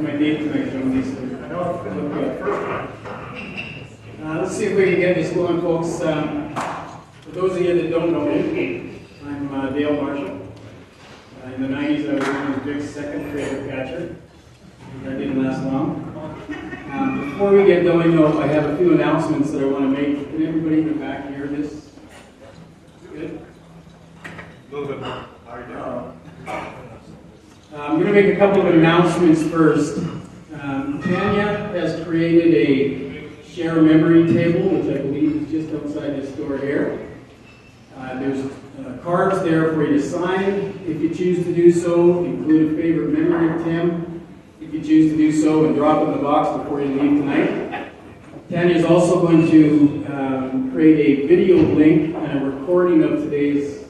my date tonight, Jonesy. So I know I'll look good. Let's see if we can get this going, folks. For those of you that don't know me, I'm Dale Marshall. In the 90s, I was one of Vic's second favorite catcher. That didn't last long. Before we get going, though, I have a few announcements that I want to make. Can everybody in the back hear this? Good? A little bit more. I'm going to make a couple of announcements first. Tanya has created a share memory table, which I believe is just outside this door here. There's cards there for you to sign if you choose to do so. Include a favorite memory of Tim if you choose to do so, and drop it in the box before you leave tonight. Tanya is also going to create a video link and a recording of today's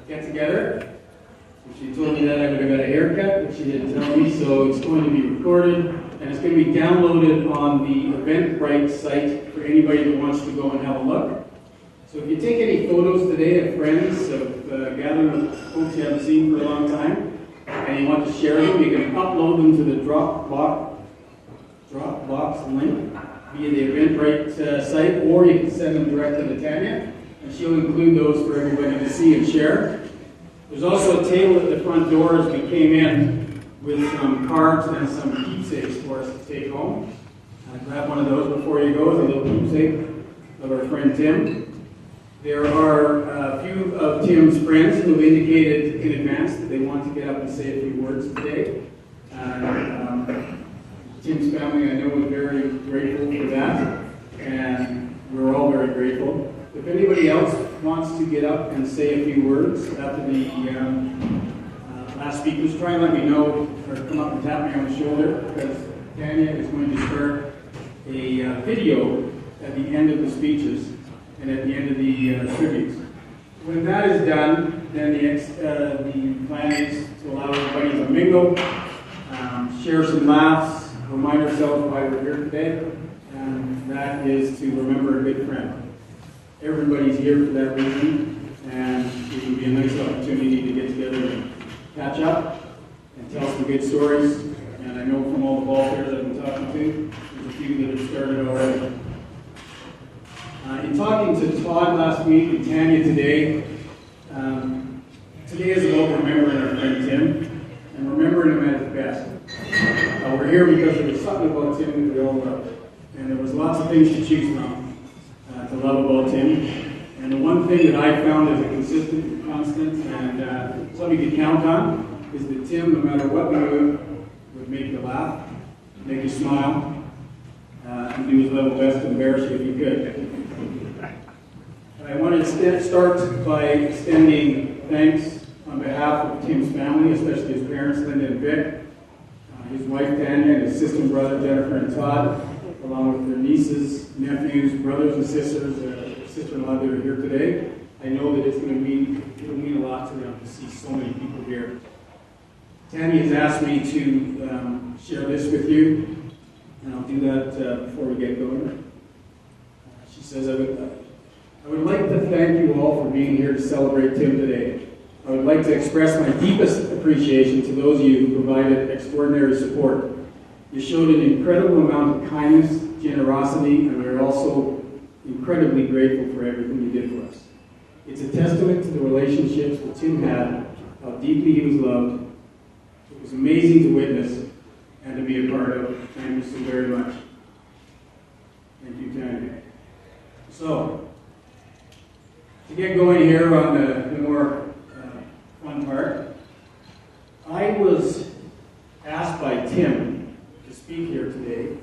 get-together. She told me that I would have got a haircut, but she didn't tell me, so it's going to be recorded, and it's going to be downloaded on the Eventbrite site for anybody that wants to go and have a look. So if you take any photos today of friends, of gathering with folks you haven't seen for a long time, and you want to share them, you can upload them to the Dropbox link via the Eventbrite site, or you can send them directly to Tanya, and she'll include those for everybody to see and share. There's also a table at the front door as we came in with some cards and some keepsakes for us to take home. Grab one of those before you go as a little keepsake of our friend Tim. There are a few of Tim's friends who have indicated in advance that they want to get up and say a few words today. Tim's family, I know, is very grateful for that, and we're all very grateful. If anybody else wants to get up and say a few words after the last speakers, try and let me know, or come up and tap me on the shoulder, because Tanya is going to start a video at the end of the speeches and at the end of the tributes. When that is done, then the plan is to allow everybody to mingle, share some laughs, remind ourselves why we're here today, and that is to remember a good friend. Everybody's here for that reason, and it would be a nice opportunity to get together and catch up and tell some good stories. And I know from all the ball players I've been talking to, there's a few that have started already. In talking to Todd last week and Tanya today, today is about remembering our friend Tim and remembering him at his best. We're here because there was something about Tim that we all loved, and there was lots of things to choose from to love about Tim. And the one thing that I found as a consistent, constant, and something you could count on is that Tim, no matter what we do, would make you laugh, make you smile, and do his level best to embarrass you if he could. I want to start by extending thanks on behalf of Tim's family, especially his parents, Linda and Vic, his wife Tanya, and his sister and brother Jennifer and Todd, along with their nieces, nephews, brothers and sisters, sister-in-law that are here today. I know that it'll mean a lot to them to see so many people here. Tanya has asked me to share this with you, and I'll do that before we get going. She says, I would like to thank you all for being here to celebrate Tim today. I would like to express my deepest appreciation to those of you who provided extraordinary support. You showed an incredible amount of kindness, generosity, and we are also incredibly grateful for everything you did for us. It's a testament to the relationships that Tim had, how deeply he was loved. It was amazing to witness and to be a part of. Thank you so very much. Thank you, Tanya. So, to get going here on the more fun part, I was asked by Tim to speak here today.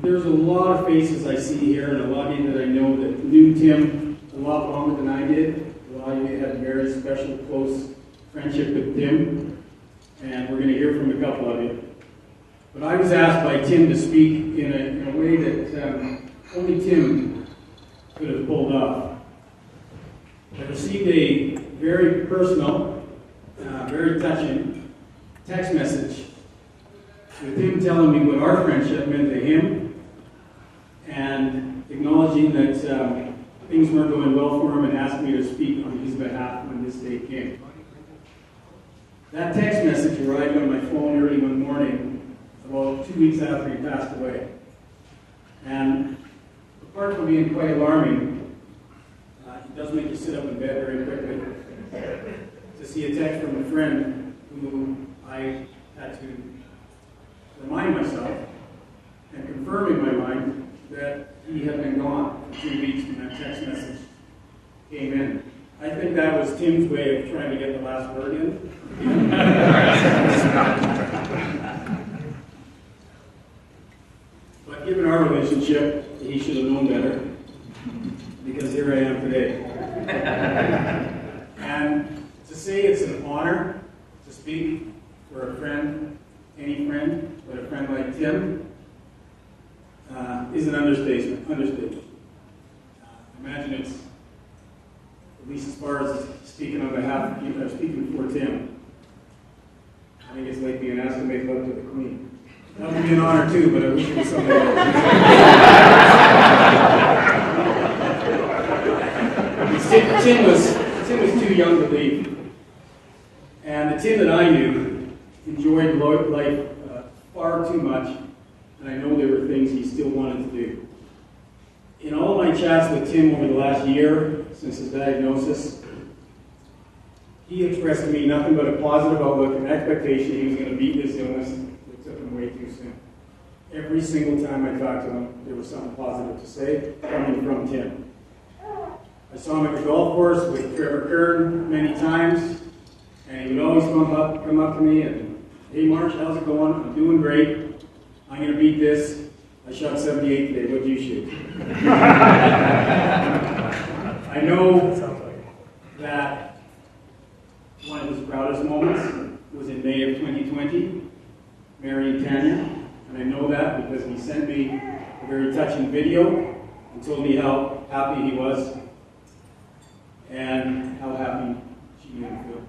There's a lot of faces I see here, and a lot of you that I know that knew Tim a lot longer than I did. A lot of you had a very special, close friendship with Tim, and we're going to hear from a couple of you. But I was asked by Tim to speak in a way that only Tim could have pulled off. I received a very personal, very touching text message with him telling me what our friendship meant to him and acknowledging that things weren't going well for him and asked me to speak on his behalf when this day came. That text message arrived on my phone early one morning, about 2 weeks after he passed away. And apart from being quite alarming, it does make you sit up in bed very quickly. To see a text from a friend who I had to remind myself and confirm in my mind that he had been gone for 2 weeks when that text message came in. I think that was Tim's way of trying to get the last word in. But given our relationship, he should have known better, because here I am today. And to say it's an honor to speak for a friend, any friend, but a friend like Tim, is an understatement. Imagine it's, at least as far as speaking on behalf of people, speaking for Tim. I think it's like being asked to make love to the Queen. That would be an honor too, but I wish it was somebody else. Tim was too young to leave. And the Tim that I knew enjoyed life far too much, and I know there were things he still wanted to do. In all of my chats with Tim over the last year, since his diagnosis, he expressed to me nothing but a positive outlook and expectation he was going to beat this illness that took him way too soon. Every single time I talked to him, there was something positive to say coming from Tim. I saw him at the golf course with Trevor Kern many times, and he would always come up to me and, "Hey Marsh, how's it going? I'm doing great. I'm going to beat this. I shot 78 today. What'd you shoot?" I know that one of his proudest moments was in May of 2020, marrying Tanya, and I know that because he sent me a very touching video and told me how happy he was and how happy she made him feel.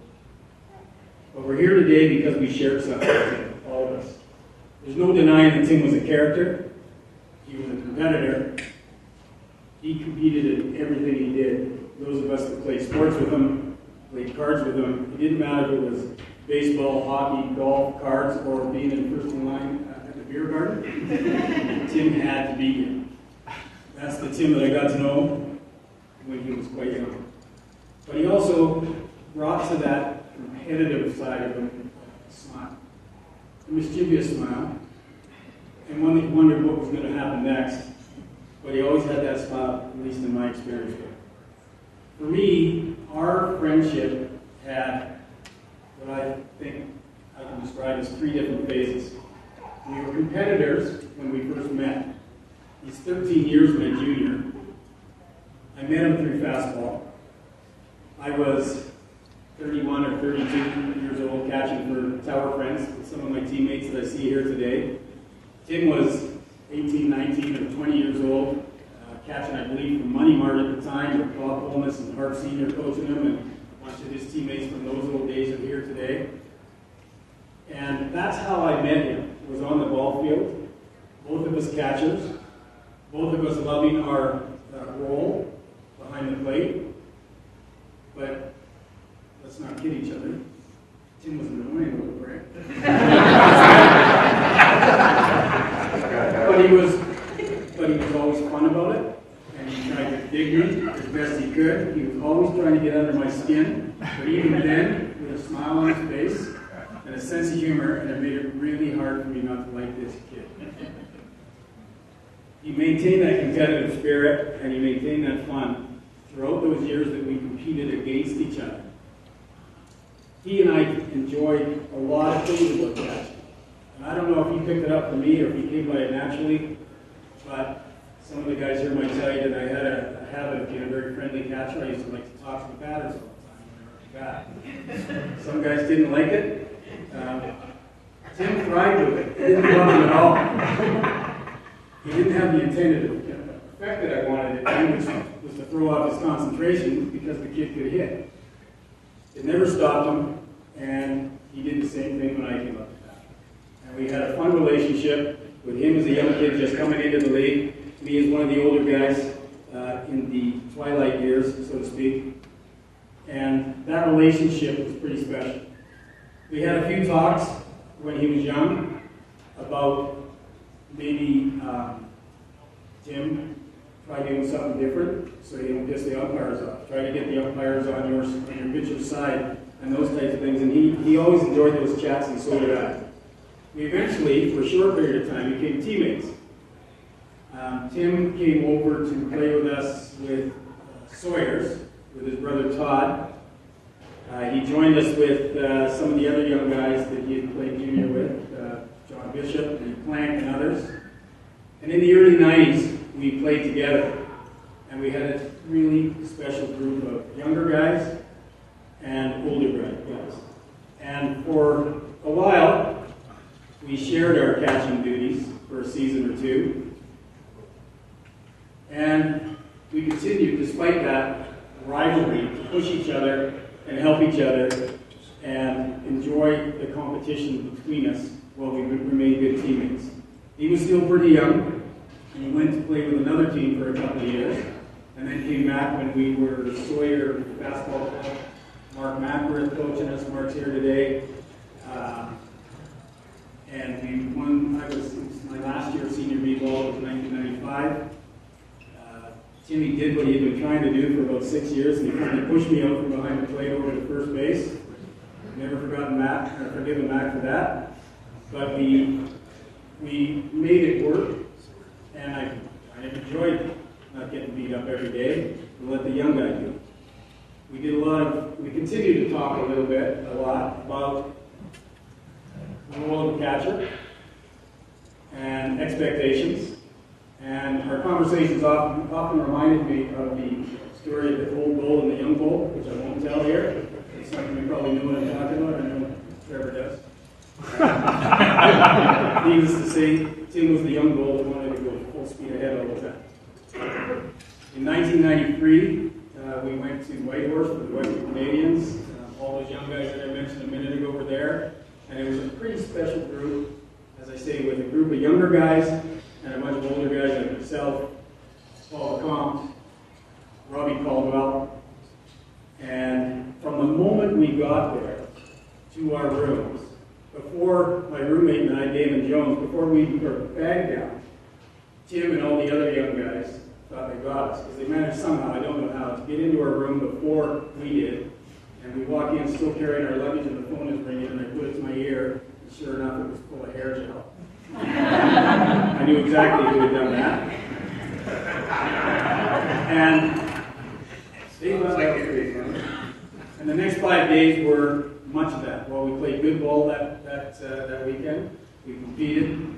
But we're here today because we shared something with him, all of us. There's no denying that Tim was a character. He was a competitor. He competed in everything he did. Those of us that played sports with him, played cards with him, it didn't matter if it was baseball, hockey, golf, cards, or being in first in line at the beer garden. Tim had to be here. That's the Tim that I got to know when he was quite young. But he also brought to that competitive side of him a smile, a mischievous smile, and one that you wondered what was going to happen next. But he always had that smile, at least in my experience with him. For me, our friendship had what I think I can describe as 3 different phases. We were competitors when we first met. He's 13 years my junior. I met him through fastball. I was 31 or 32 years old, catching for Tower Friends with some of my teammates that I see here today. Tim was 18, 19, or 20 years old, catching, I believe, from Money Mart at the time, with Bob Holness and Hart Sr. coaching him, and a bunch of his teammates from those old days are here today. And that's how I met him, was on the ball field. Both of us catchers, both of us loving our role behind the plate. But let's not kid each other. Tim was an annoying little prick. but he was always fun about it, and he tried to dig me as best he could. He was always trying to get under my skin, but even then, with a smile on his face and a sense of humor, and it made it really hard for me not to like this kid. He maintained that competitive spirit, and he maintained that fun throughout those years that we competed against each other. He and I enjoyed a lot of things about catching. And I don't know if he picked it up from me or if he came by it naturally, but some of the guys here might tell you that I had a habit of being a very friendly catcher. I used to like to talk to the batters all the time when they were at bat. Some guys didn't like it. Tim thrived with it. He didn't love it at all. He didn't have the intended effect that I wanted it to, which was to throw off his concentration because the kid could hit. It never stopped him, and he did the same thing when I came up to bat. And we had a fun relationship with him as a young kid just coming into the league, me as one of the older guys in the twilight years, so to speak. And that relationship was pretty special. We had a few talks when he was young about maybe Tim try doing something different so you don't piss the umpires off. Try to get the umpires on your pitcher's side and those types of things. And he always enjoyed those chats, and so did I. We eventually, for a short period of time, became teammates. Tim came over to play with us with Sawyers, with his brother Todd. He joined us with some of the other young guys that he had played junior with, John Bishop and Plank and others. And in the early 90s, we played together. And we had a really special group of younger guys and older guys. And for a while, we shared our catching duties for a season or two. And we continued, despite that rivalry, to push each other and help each other and enjoy the competition between us while we remained good teammates. He was still pretty young, and he went to play with another team for a couple of years, and then came back when we were Sawyer Basketball Club. Mark Mackworth coaching us. Mark's here today. And we won. It was my last year of senior b-ball. It was 1995. Timmy did what he had been trying to do for about 6 years, and he finally pushed me out from behind the plate over to first base. Never forgiven Mac for that. But we made it work, and I enjoyed not getting beat up every day, and let the young guy do it. We continued to talk a lot about the role of the catcher and expectations. And our conversations often reminded me of the story of the old bull and the young bull, which I won't tell here. It's something you probably know what I'm talking about. I know Trevor does. Needless to say, Tim was the young bull that wanted to go full speed ahead all the time. In 1993, we went to Whitehorse with the Western Canadians. All those young guys that I mentioned a minute ago were there. And it was a pretty special group, as I say, with a group of younger guys and a bunch of older guys like myself, Paul Comte, Robbie Caldwell. And from the moment we got there to our rooms, before my roommate and I, Damon Jones, before we put our bag down, Tim and all the other young guys thought they got us, because they managed somehow, I don't know how, to get into our room before we did. And we walk in still carrying our luggage, and the phone is ringing, and I put it to my ear, and sure enough, it was full of hair gel. I knew exactly who had done that. And they thought that was pretty fun. And the next 5 days were much of that. Well, we played good ball that weekend. We competed.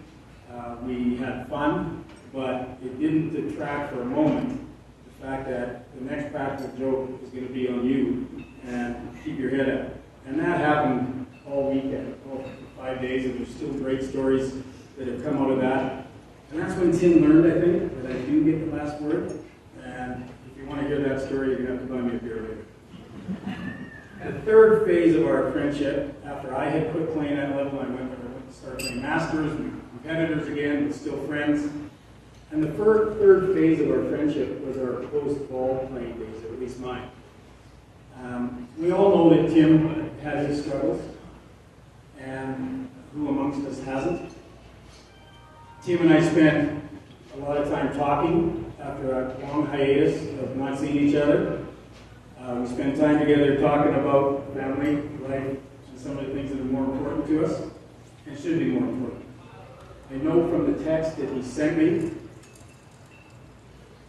We had fun, but it didn't detract for a moment the fact that the next practical joke is going to be on you, and keep your head up. And that happened all weekend, all 5 days, and there's still great stories that have come out of that. And that's when Tim learned, I think, that I do get the last word. And if you want to hear that story, you're going to have to buy me a beer later. The third phase of our friendship, after I had quit playing that level, I went to start playing Masters and competitors again, but still friends. And the third phase of our friendship was our post-ball playing days, or at least mine. We all know that Tim had his struggles, and who amongst us hasn't? Tim and I spent a lot of time talking after a long hiatus of not seeing each other. We spent time together talking about family, life, and some of the things that are more important to us, and should be more important. I know from the text that he sent me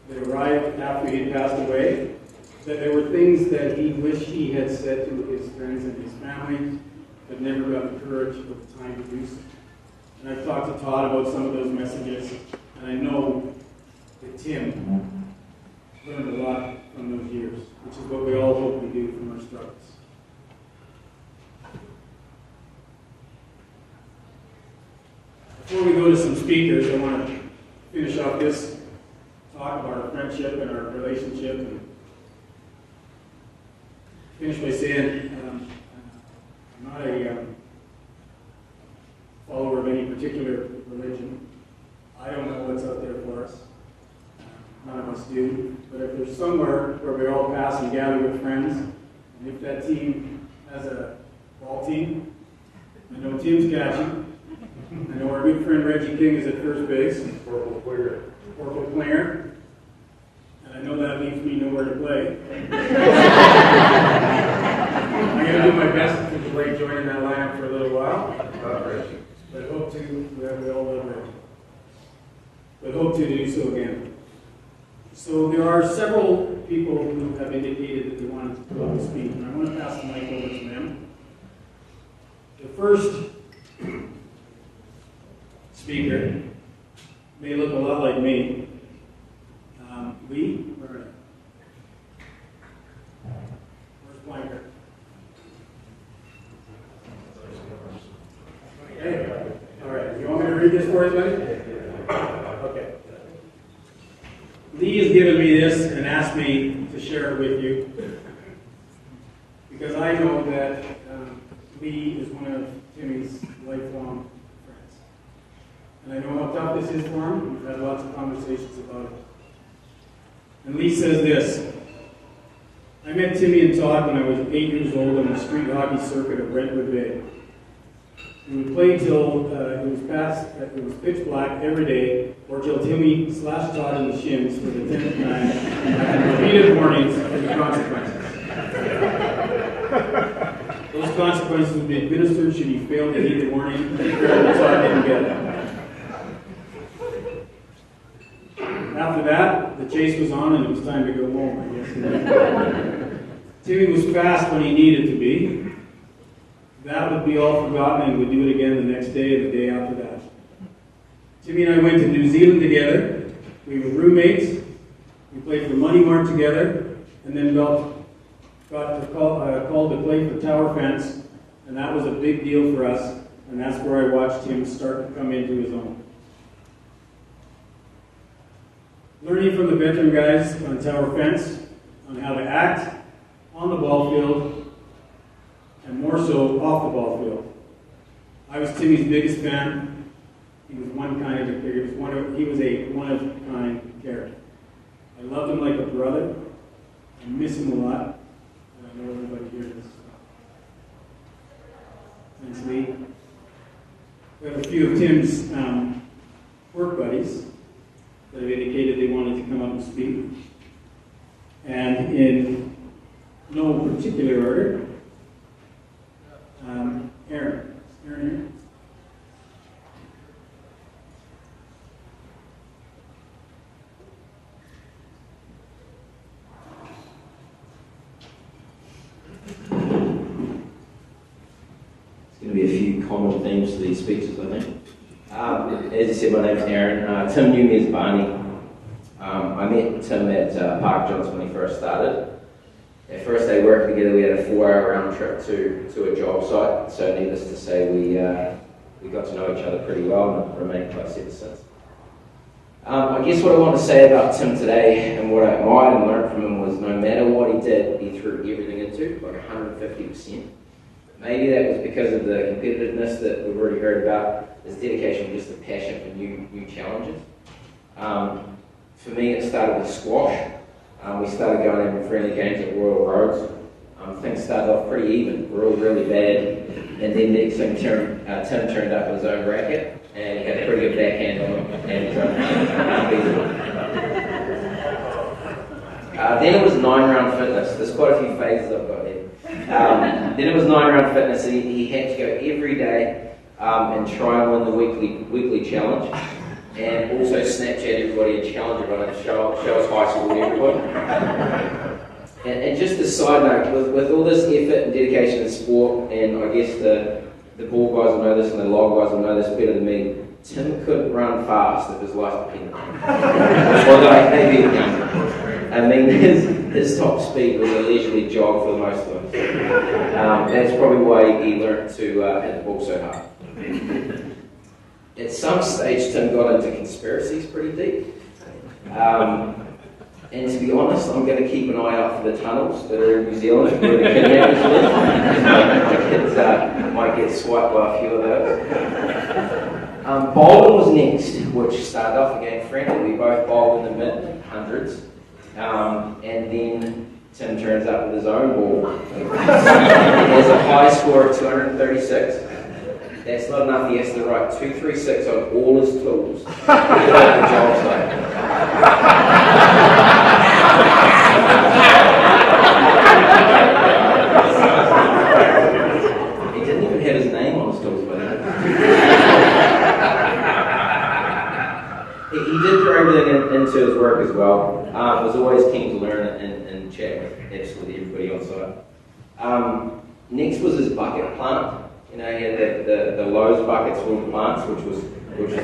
that arrived after he had passed away, that there were things that he wished he had said to his friends and his family, but never got the courage or the time to do so. And I've talked to Todd about some of those messages, and I know that Tim learned a lot from those years, which is what we all hope we do from our struggles. Before we go to some speakers, I want to finish off this talk about our friendship and our relationship, and finish by saying I'm not a follower of any particular religion. I don't know what's out there for us. None of us do. But if there's somewhere where we all pass and gather with friends, and if that team has a ball team, I know Tim's catching. I know our good friend Reggie King is at first base. Purple player. Purple player. And I know that leaves me nowhere to play. I'm going to do my best to delay joining that lineup for a little while. But hope to, we all love Reggie. But hope to do so again. So there are several people who have indicated that they wanted to come up and speak, and I want to pass the mic over to them. The first speaker may look a lot like me. Lee, where are you? Where's Blanker? Hey. All right. You want me to read this for you, buddy? Okay. Lee has given me this and asked me to share it with you because I know that Lee is one of Timmy's lifelong friends. And I know how tough this is for him. We've had lots of conversations about it. And Lee says this: I met Timmy and Todd when I was 8 years old on the street hockey circuit of Redwood Bay. We would play till it was pitch black every day, or till Timmy slashed Todd in the shins for the 10th time, and repeated warnings of the consequences. Those consequences would be administered should he fail to heed the warning, and Todd didn't get it. After that, the chase was on and it was time to go home, I guess. Timmy was fast when he needed to be. That would be all forgotten and we'd do it again the next day and the day after that. Timmy and I went to New Zealand together. We were roommates. We played for Money Mart together and then got called to play for Tower Fence, and that was a big deal for us, and that's where I watched him start to come into his own. Learning from the veteran guys on Tower Fence on how to act on the ball field and more so off the ball field. I was Timmy's biggest fan. He was one kind of a character. He was a one-of-a-kind character. I loved him like a brother. I miss him a lot. And I know everybody here does. Thanks, Lee. We have a few of Tim's work buddies that have indicated they wanted to come up and speak. And in no particular order, Aaron. Aaron here? There's going to be a few common themes to these speeches, I think. As you said, my name's Aaron. Tim knew me as Barney. I met Tim at Park Johnson when he first started. At first they worked together. We had a 4-hour round trip to a job site, so needless to say we got to know each other pretty well and remained close ever since. I guess what I want to say about Tim today and what I admired and learned from him was no matter what he did, he threw everything into, like 150%. Maybe that was because of the competitiveness that we've already heard about, his dedication, just the passion for new challenges. For me, it started with squash. We started going having friendly games at Royal Roads. Things started off pretty even, really bad, and then next thing Tim turned up with his own racket, and he had a pretty good backhand on him, and then it was 9-round fitness. There's quite a few phases I've got here. Then it was 9-round fitness, and he had to go every day and try and win the weekly challenge. And also Snapchat everybody and challenge everyone and show us high school to everybody. And just a side note, with all this effort and dedication in sport, and I guess the ball guys will know this and the log guys will know this better than me, Tim couldn't run fast if his life depended on it. Although maybe younger. I mean, his top speed was a leisurely jog for the most of us. That's probably why he learned to hit the ball so hard. At some stage, Tim got into conspiracies pretty deep. And to be honest, I'm going to keep an eye out for the tunnels that are in New Zealand where the kidnappers live. My kids might get swiped by a few of those. Bowling was next, which started off again friendly. We both bowled in the mid-hundreds. And then Tim turns up with his own ball. He has a high score of 236. That's not enough. He has to write 236 on all his tools to get out the job site. He didn't even have his name on his tools, but he did throw everything into his work as well. Was always keen to learn and chat with absolutely everybody on site. Next was his bucket plant. You know, he had the Lowe's buckets full of plants, which was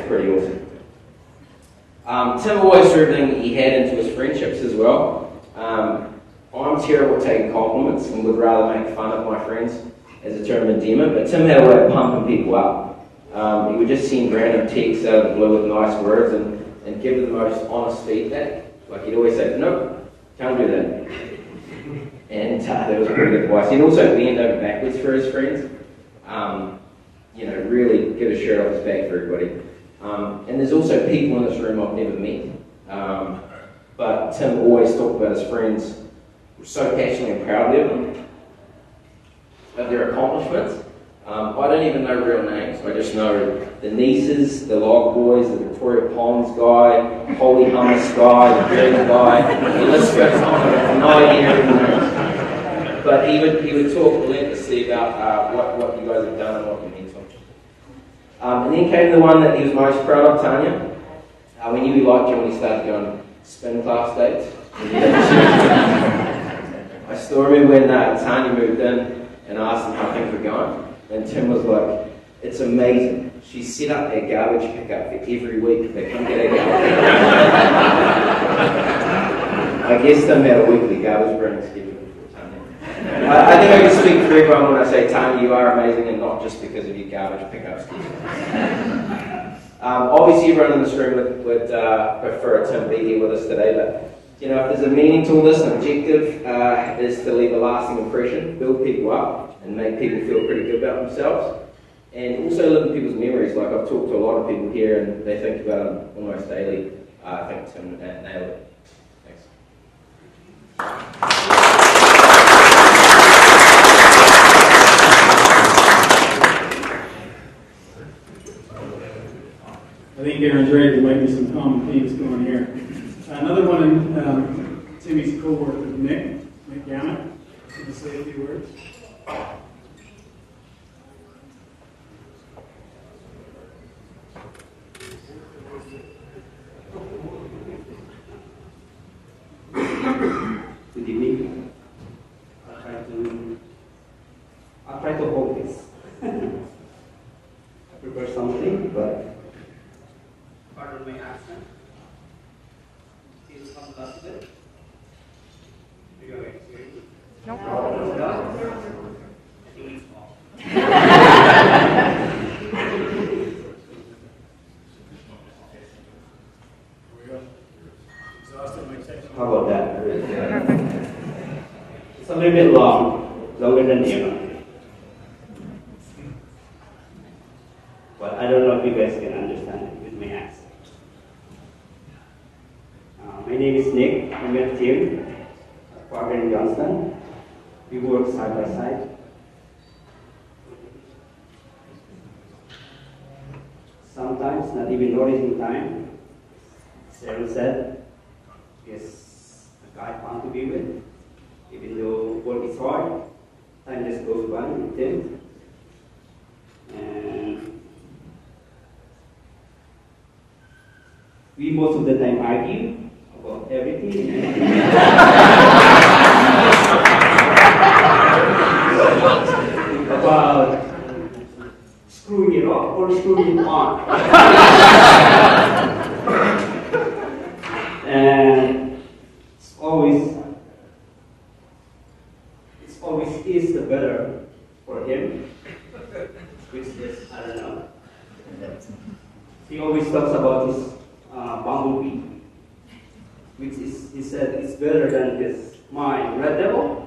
pretty awesome. Tim always threw everything he had into his friendships as well. I'm terrible at taking compliments and would rather make fun of my friends as a term of endearment, but Tim had a way of pumping people up. He would just send random texts out of the blue with nice words and give them the most honest feedback. Like he'd always say, "Nope, can't do that." And that was pretty good advice. He'd also bend over backwards for his friends. You know, really get a shirt off his back for everybody. And there's also people in this room I've never met. But Tim always talked about his friends so passionately and proudly of their accomplishments. I don't even know real names. I just know the nieces, the Log Boys, the Victoria Ponds guy, Holy Hummus guy, the Green guy. The list goes on. I have no idea every name. But he would talk relentlessly about what you guys have done and what you mean to him. And then came the one that he was most proud of, Tanya. We knew he liked you when he started going spin class dates. I still remember when Tanya moved in and I asked him how things were going. And Tim was like, "It's amazing. She set up a garbage pickup for every week. They come get a garbage pickup." I guess Tim had a weekly garbage bring schedule for Tanya. I think I can speak for everyone when I say, Tanya, you are amazing, and not just because of your garbage pickup schedule. Obviously, everyone in this room would prefer Tim be here with us today, but you know, if there's a meaning to all this, an objective is to leave a lasting impression, build people up, and make people feel pretty good about themselves, and also live in people's memories. Like I've talked to a lot of people here, and they think about him almost daily. I think Tim nailed it. Thanks. I think Aaron's right. There might be some common themes going here. Another one, Timmy's co-worker, Nick Gammett. Can you say a few words? Good evening. I'll try to hold this. I prepare something, but pardon my accent. Is some last bit? No. I think it's small. How about that? It's a little bit long, longer than but I don't know if you guys can understand it with my accent. My name is Nick. I met Tim at Parker in Johnston. We work side by side. Sometimes not even noticing time. Sarah said, yes, a guy fun to be with. Even though work is hard, time just goes by with Tim. And we most of the time argue about everything. About screwing it off or screwing it on. And it's always is the better for him, which is, I don't know. He always talks about his bumblebee, which is, he said, it's better than my Red Devil.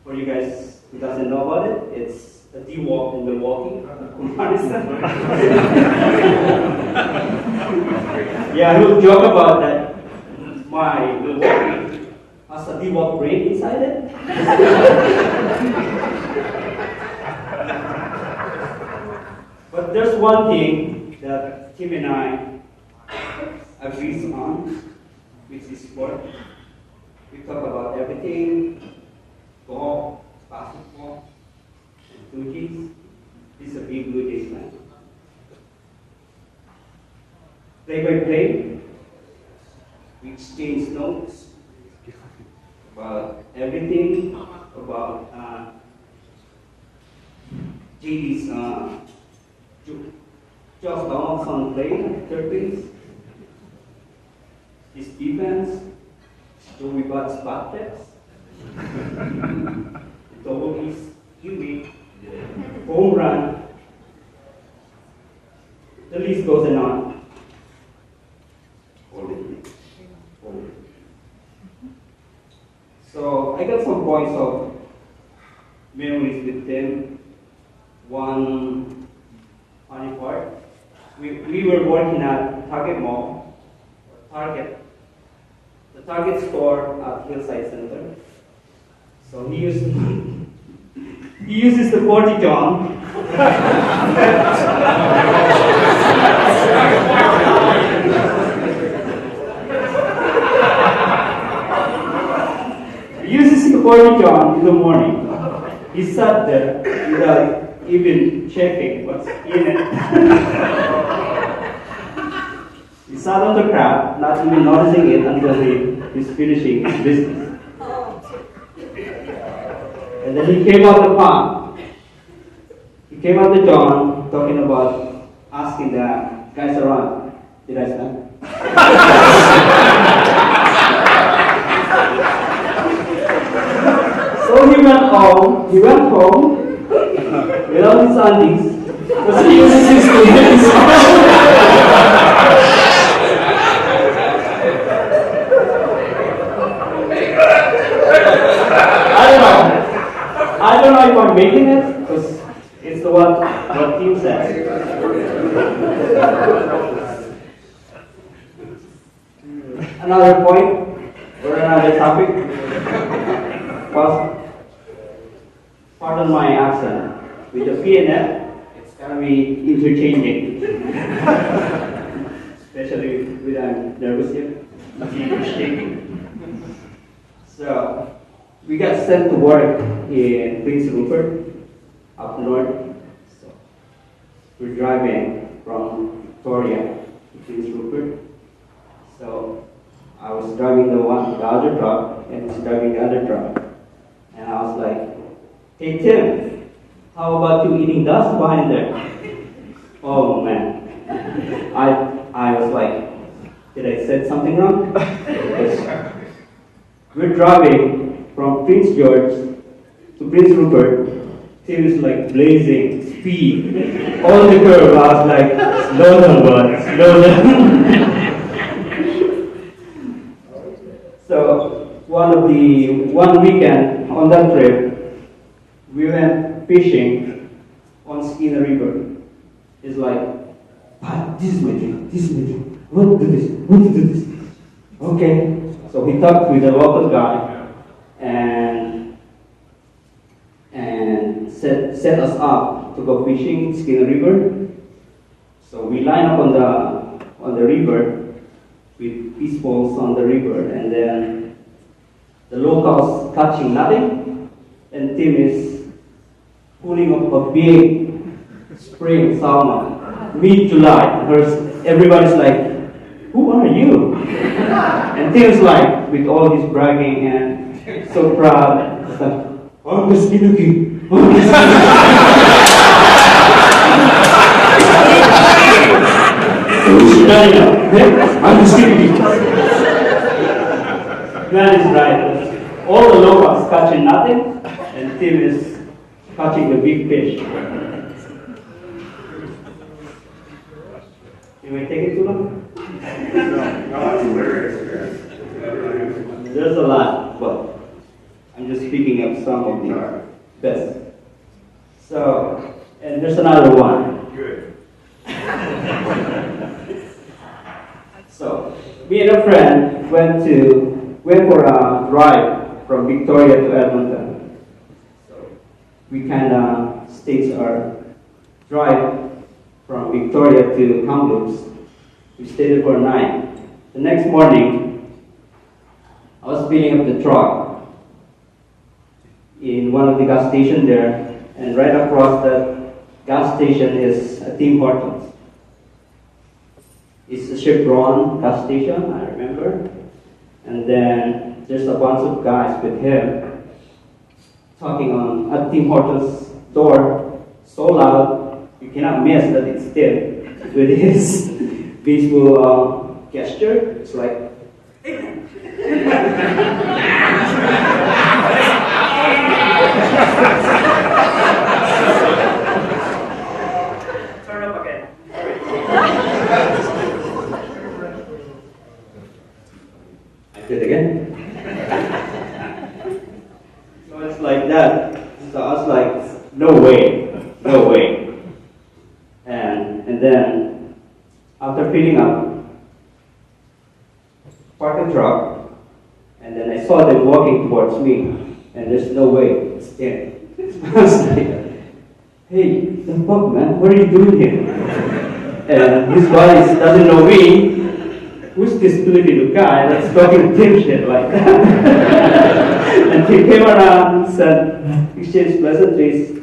For you guys who doesn't know about it, it's a D-Walk in Milwaukee comparison. Yeah, he'll joke about that. My Milwaukee has a D-Walk brain inside it. there's one thing that Tim and I agree on, which is sport. We talk about everything, golf, basketball, and blue jays. This is a big blue jays fan. Play by play, we exchange notes about everything, about JD's Josh Donaldson play, third base, his defense, Joey Butt's bat flips, double QB, home run, the list goes on. So I got some points of memories with them. One funny part, we were working at Target Mall, the Target store at Hillside Center. So he uses the 40 John. He uses the 40 John in the morning. He sat there without even checking what's in it. He sat on the crab, not even noticing it until he's finishing his business. And then he came out the pond. He came out the John talking about asking the guys around, did I stand? So he went home without his undies, because he uses his undies. I don't know if I'm making it, because it's the what Tim says. Another point, or another topic, was, pardon my accent, with the P and F, it's gonna be interchanging. Especially when I'm nervous here. So, we got sent to work in Prince Rupert, up north. So, we're driving from Victoria to Prince Rupert. So, I was driving the other truck, and he's driving the other truck. And I was like, hey Tim, how about you eating dust behind there? Oh man. I was like, did I say something wrong? Because we're driving from Prince George to Prince Rupert. Tim is like blazing speed. All the curve, I was like, slow down, bud, slow down. So one weekend on that trip, we went fishing on Skinner River. It's like, this is my dream, this is my dream. I want to do this, I want to do this. Okay. So he talked with the local guy and set us up to go fishing in Skinner River. So we line up on the river with fish balls on the river, and then the locals catching nothing, and Tim is pulling up a big spring salmon, mid-July. Everybody's like, who are you? And Tim's like, with all his bragging and so proud, it's like, I'm the Skinner King. I'm the Skinner King. Man is right. All the locals catching nothing, and Tim is catching the big fish. Can we take it too long? No, it's hilarious. There's a lot, but I'm just picking up some of the best. So, and there's another one. Good. So, me and a friend went for a drive from Victoria to Edmonton. So, we kind of staged our drive from Victoria to Kamloops. We stayed there for a night. The next morning, I was filling up the truck in one of the gas stations there, and right across that gas station is a Tim Hortons. It's a Chevron gas station, I remember. And then there's a bunch of guys with him talking on at Tim Hortons door so loud you cannot miss that it's Tim with his baseball gesture. It's like, turn up again. I did again. So it's like that. So I was like, no way, no way. And then after filling up, parked the truck, and then I saw them walking towards me, and there's no way it's them. I was like, hey, the fuck, man, what are you doing here? And his buddies doesn't know me. Who's this stupid guy that's talking Tim shit like that? And he came around, said, exchanged pleasantries,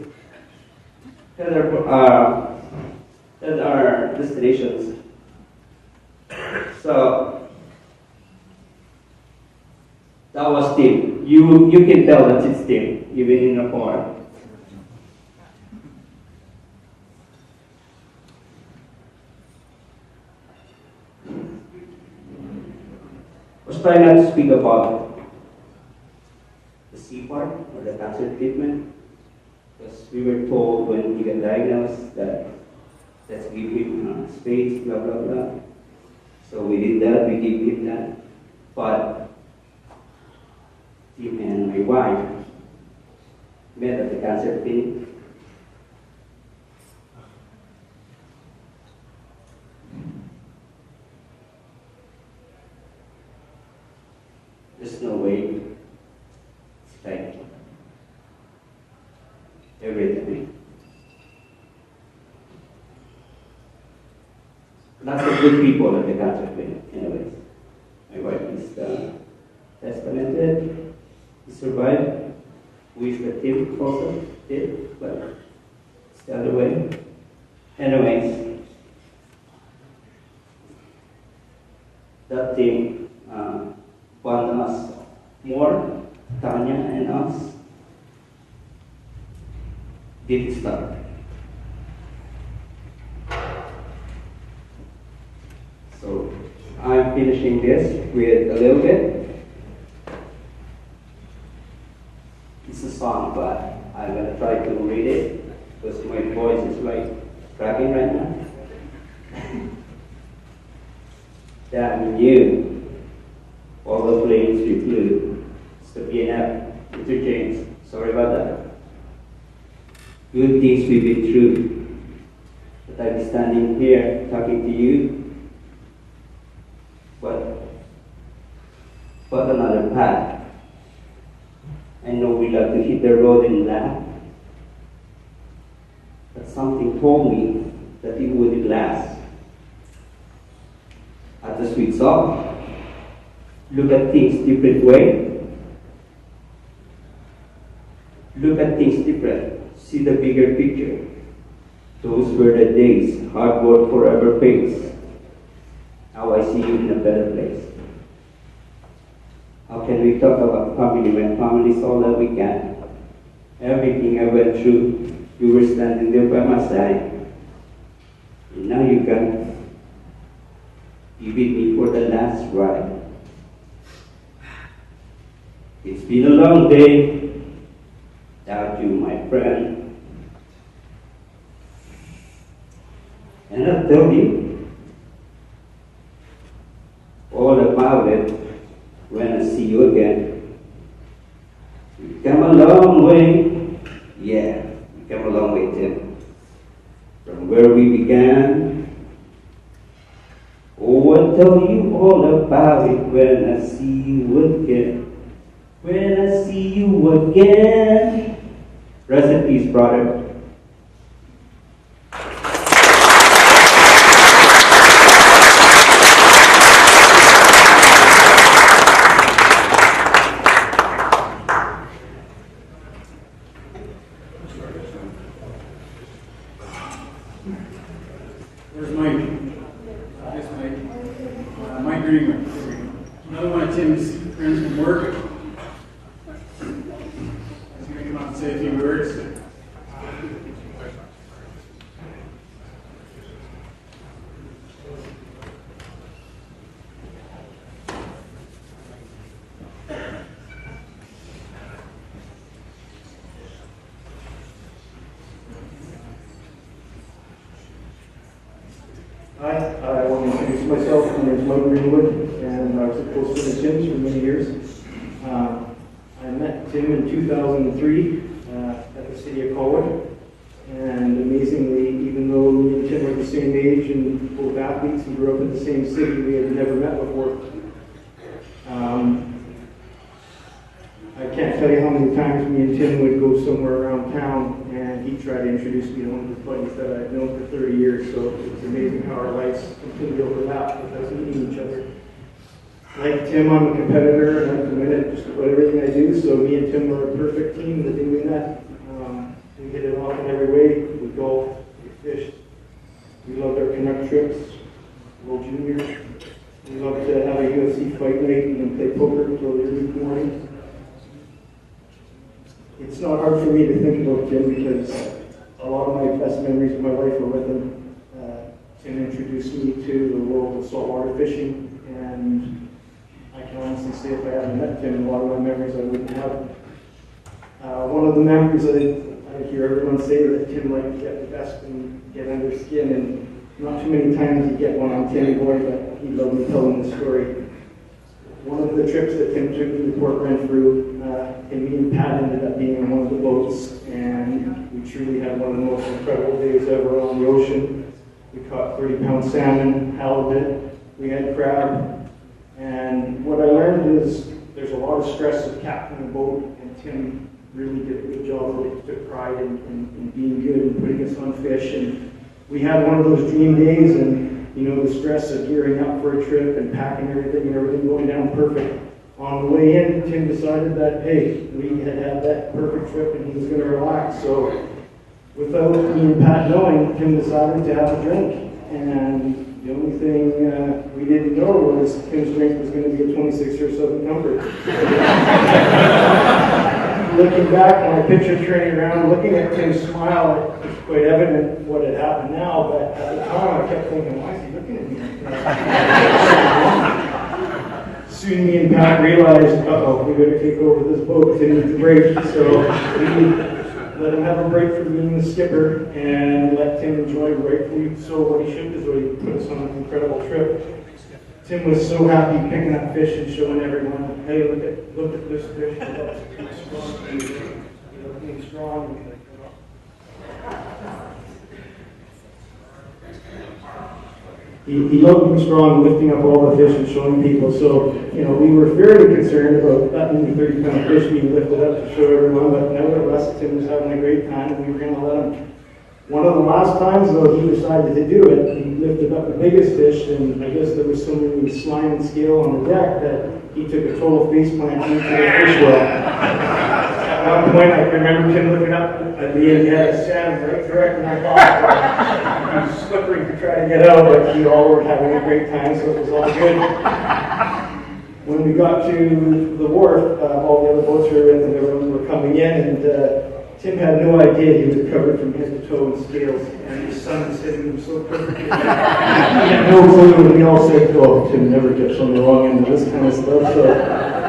at our destinations. So that was Tim. You can tell that it's Tim, even in a bar. I was trying not to speak about the C part or the cancer treatment, because we were told when he got diagnosed that let's give him space, blah blah blah. So we did that, we gave him that. But Tim and my wife met at the cancer clinic. There's no way. It's like everything. Lots of good people at the cancer clinic, anyways. My wife is testamented. He survived. We the Tim also did, but it's the other way. Anyways, that Tim bond us more, Tanya and us, didn't start. So I'm finishing this with a little bit. It's a song, but I'm gonna try to read it because my voice is like cracking right now. Damn you. All the planes we flew. It's the PNF interchange. Sorry about that. Good things we've been through. But I'll be standing here talking to you. But another path. I know we love to hit the road and laugh. But something told me that it wouldn't last. At the sweet song. Look at things different way. Look at things different. See the bigger picture. Those were the days hard work forever pays. Now I see you in a better place. How can we talk about family when family is all that we can? Everything I went through, you were standing there by my side. And now you can be with me for the last ride. It's been a long day without you, my friend. And I'll tell you all about it when I see you again. We've come a long way. Yeah, we've come a long way, Tim. From where we began. Oh, I'll tell you all about it when I see you again. When I see you again. Rest in peace, brother. Where's Mike? This Mike. Mike Greenwood. Another one of Tim's friends from work. He's going to come up and say a few words. Hi, I want to introduce myself. My name is Mike Greenwood, and I was a close friend of Tim's for many years. I met Tim in 2003 at the city of Colwood, and amazingly, even though me and Tim were the same age and both athletes and grew up in the same city, we had never met before. I can't tell you how many times me and Tim would go somewhere around town, and he'd try to introduce me to one of his buddies that I'd known for 30 years, so it's amazing how our lives completely overlap without meeting each other. Like Tim, I'm a competitor, and I'm committed to just about everything I do, so me and Tim were a perfect team the day we met. We hit it off in every way. We golfed, we fished, we loved our Canuck trips, World Junior. We loved to have a UFC fight night and then play poker until the early morning. It's not hard for me to think about Tim because a lot of my best memories of my life are with him. Tim introduced me to the world of saltwater fishing, and I can honestly say if I hadn't met Tim, a lot of my memories I wouldn't have. One of the memories I hear everyone say that Tim liked to get the best and get under skin, and not too many times you get one on Timmy Boy, but he loved me telling the story. One of the trips that Tim took me to Port Renfrew, and me and Pat ended up being on one of the boats, and we truly had one of the most incredible days ever on the ocean. We caught 30-pound salmon, halibut, we had crab, and what I learned is there's a lot of stress of captaining a boat, and Tim really did a good job. He took pride in being good and putting us on fish, and we had one of those dream days, and you know, the stress of gearing up for a trip and packing everything and everything going down perfect. On the way in, Tim decided that, hey, we had that perfect trip and he was going to relax. So without me and Pat knowing, Tim decided to have a drink. And the only thing we didn't know was Tim's drink was going to be a 26-year Southern Comfort. Looking back on my picture turning around, looking at Tim's smile, it's quite evident what had happened now, but at the time I kept thinking, why is he looking at me like that? Soon me and Pat realized, uh-oh, we better take over this boat, Tim needs a break. So we let him have a break from being the skipper and let Tim enjoy rightfully so what he should enjoy. He put us on an incredible trip. Tim was so happy picking up fish and showing everyone, hey, look at this fish. Looking strong. He loved being strong and lifting up all the fish and showing people. So, you know, we were fairly concerned about that many 30-pound fish being lifted up to show everyone, but nevertheless, Tim was having a great time, and we were going to let him. One of the last times, though, he decided to do it. He lifted up the biggest fish, and I guess there was so many slime and scale on the deck that he took a total face plant into the fish well. At one point, I can remember Tim looking up at me, and he had a salmon right direct in my pocket. He was slippering to try to get out, but we all were having a great time, so it was all good. When we got to the wharf, all the other boats we were with and everyone were coming in, and Tim had no idea he was covered from head to toe in scales, and his son was hitting him so perfectly. He had no clue, and we all said, oh, Tim never gets on the wrong end of this kind of stuff. So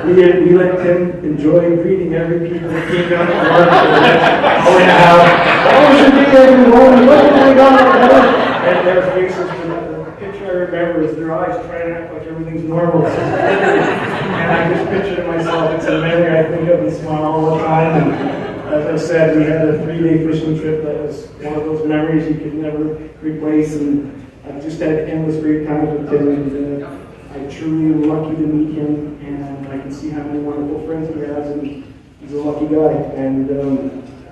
we let Tim enjoy greeting every people that came down the wharf for the next hour and a half. Oh, should be everyone, look what we got. And their faces, the picture I remember is their eyes trying to act like everything's normal. And I just pictured myself, it's a memory I think of and smile all the time. And as I said, we had a 3-day fishing trip that was one of those memories you could never replace. And I've just had endless great times with Tim. And I truly am lucky to meet him. And I can see how many wonderful friends he has. And he's a lucky guy. And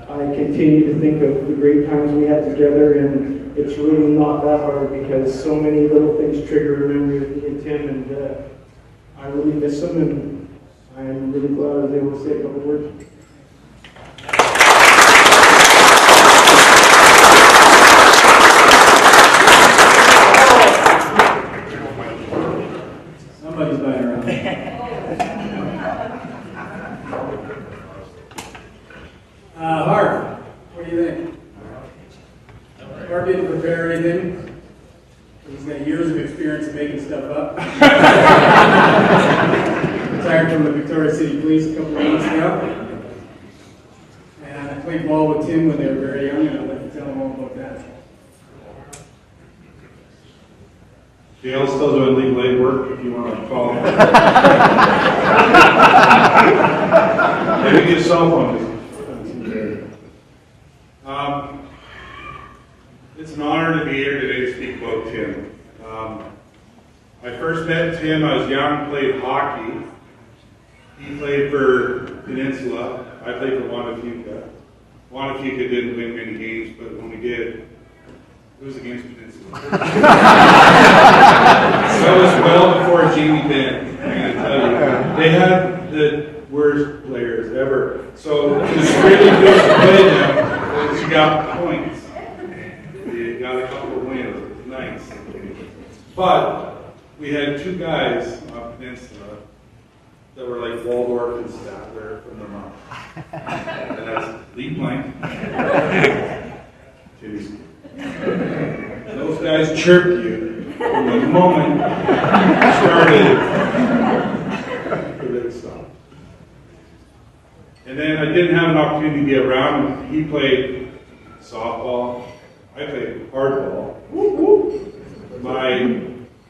I continue to think of the great times we had together. And it's really not that hard because so many little things trigger a memory of me and Tim, and I really miss him, and I'm really glad I was able to say a couple words. Bart didn't prepare anything. He's got years of experience in making stuff up. Retired from the Victoria City Police a couple of months ago. And I played ball with Tim when they were very young, and I'd like to tell them all about that. Gail's still doing legal aid work if you want to call him. Maybe get a cell phone. It's an honor to be here today to speak about Tim. I first met Tim, I was young, played hockey. He played for Peninsula. I played for Wandafuka. Wandafuka didn't win many games, but when we did, it was against Peninsula. That was well before Jamie Benn, I'm going to tell you. They had the worst players ever. So it was really good to play them because you got points. You got a couple of wins. It was nice. But we had two guys on Peninsula that were like Waldorf and Statler from the month. And that's Lee Blank. Those guys chirped you from the moment you started the big stuff. And then I didn't have an opportunity to be around him. He played softball. I played hardball. My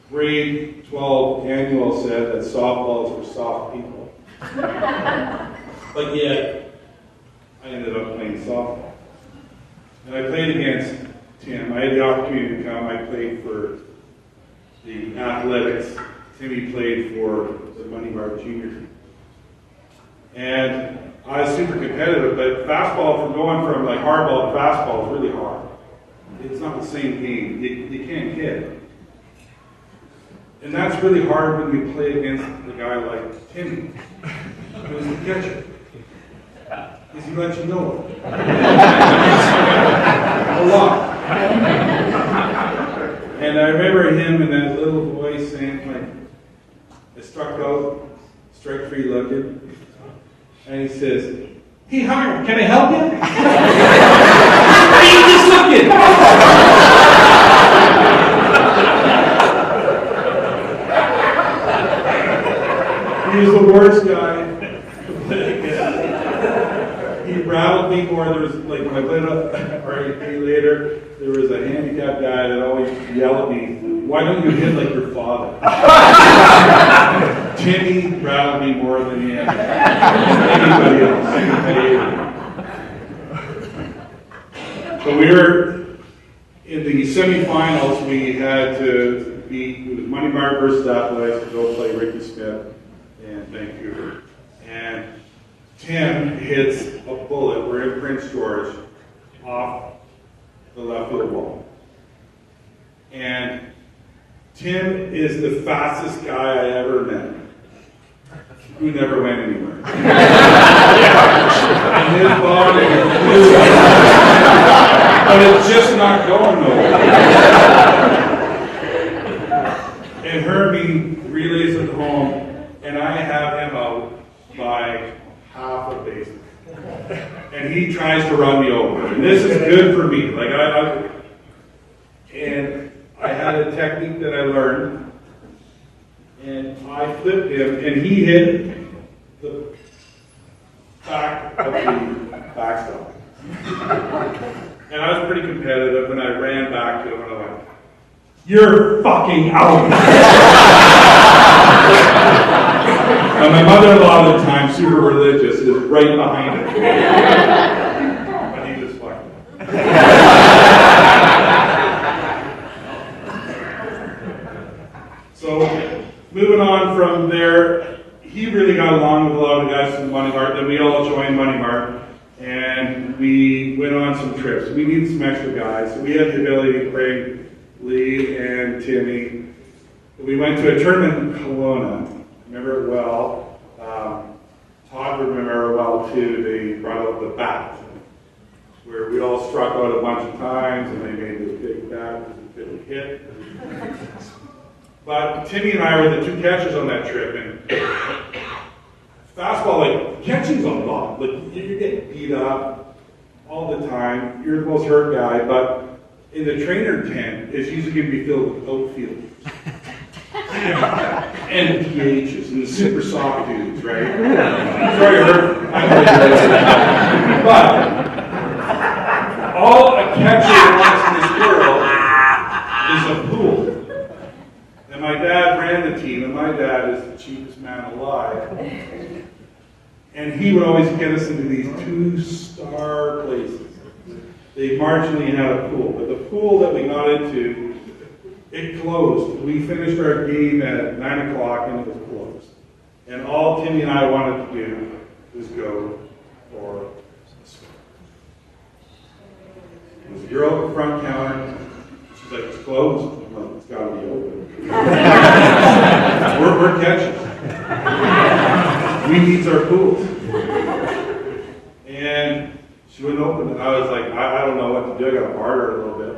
grade 12 annual said that softballs were soft people. But yet, I ended up playing softball. And I played against Tim. I had the opportunity to come. I played for the athletics. Timmy played for the Money Bar Junior. And I was super competitive, but fastball, from going from like hardball to fastball is really hard. It's not the same game. You can't hit. And that's really hard when you play against a guy like Timmy, who's the catcher. Because he lets you know it. A lot. And I remember him and that little voice saying, like, I struck out, strike three looking. And he says, "Hey, Hunter, can I help you?" "Are you just looking?" He was the worst guy to play against. He rattled me more. There was, like, when I played RAP later, there was a handicapped guy that always yelled at me, "Why don't you hit like your father?" Timmy rattled me more than he had anybody else. So we were in the semifinals. We had to beat, it was Money Bar versus Athletics to go play Ricky Smith in Vancouver. And Tim hits a bullet, we're in Prince George, off the left field wall. And Tim is the fastest guy I ever met, who never went anywhere. And his body is but it's just not going nowhere. And Herbie relays it home, and I have him out by half a base. And he tries to run me over. And this is good for me. Like and I had a technique that I learned, and I flipped him, and he hit the back of the backstop. And I was pretty competitive, and I ran back to him, and I went, "You're fucking out." And my mother-in-law at the time, super religious, is right behind him. But he was fucking. So, moving on from there, he really got along with a lot of the guys from Money Mart. Then we all joined Money Mart, and we went on some trips. We needed some extra guys. So we had the ability to bring Lee and Timmy. We went to a tournament in Kelowna. Remember it well. Todd would remember it well too. They brought out the bat, where we all struck out a bunch of times, and they made this big bat with a big hit. But Timmy and I were the two catchers on that trip, and fastball, like, catching's a lot. Like, you're getting beat up all the time. You're the most hurt guy, but in the trainer tent is usually going to be filled with outfielders. And PHs and the super soft dudes, right? Sorry, but all a catcher wants in this world is a pool. And my dad ran the team, and my dad is the cheapest man alive. And he would always get us into these 2-star places. They marginally had a pool, but the pool that we got into, it closed. We finished our game at 9 o'clock and it was closed. And all Timmy and I wanted to do was go for a swim. There was a girl at the front counter. She's like, it's closed. I'm like, it's got to be open. we're catching. We need our pools. And she wouldn't open it. I was like, I don't know what to do. I got to barter a little bit.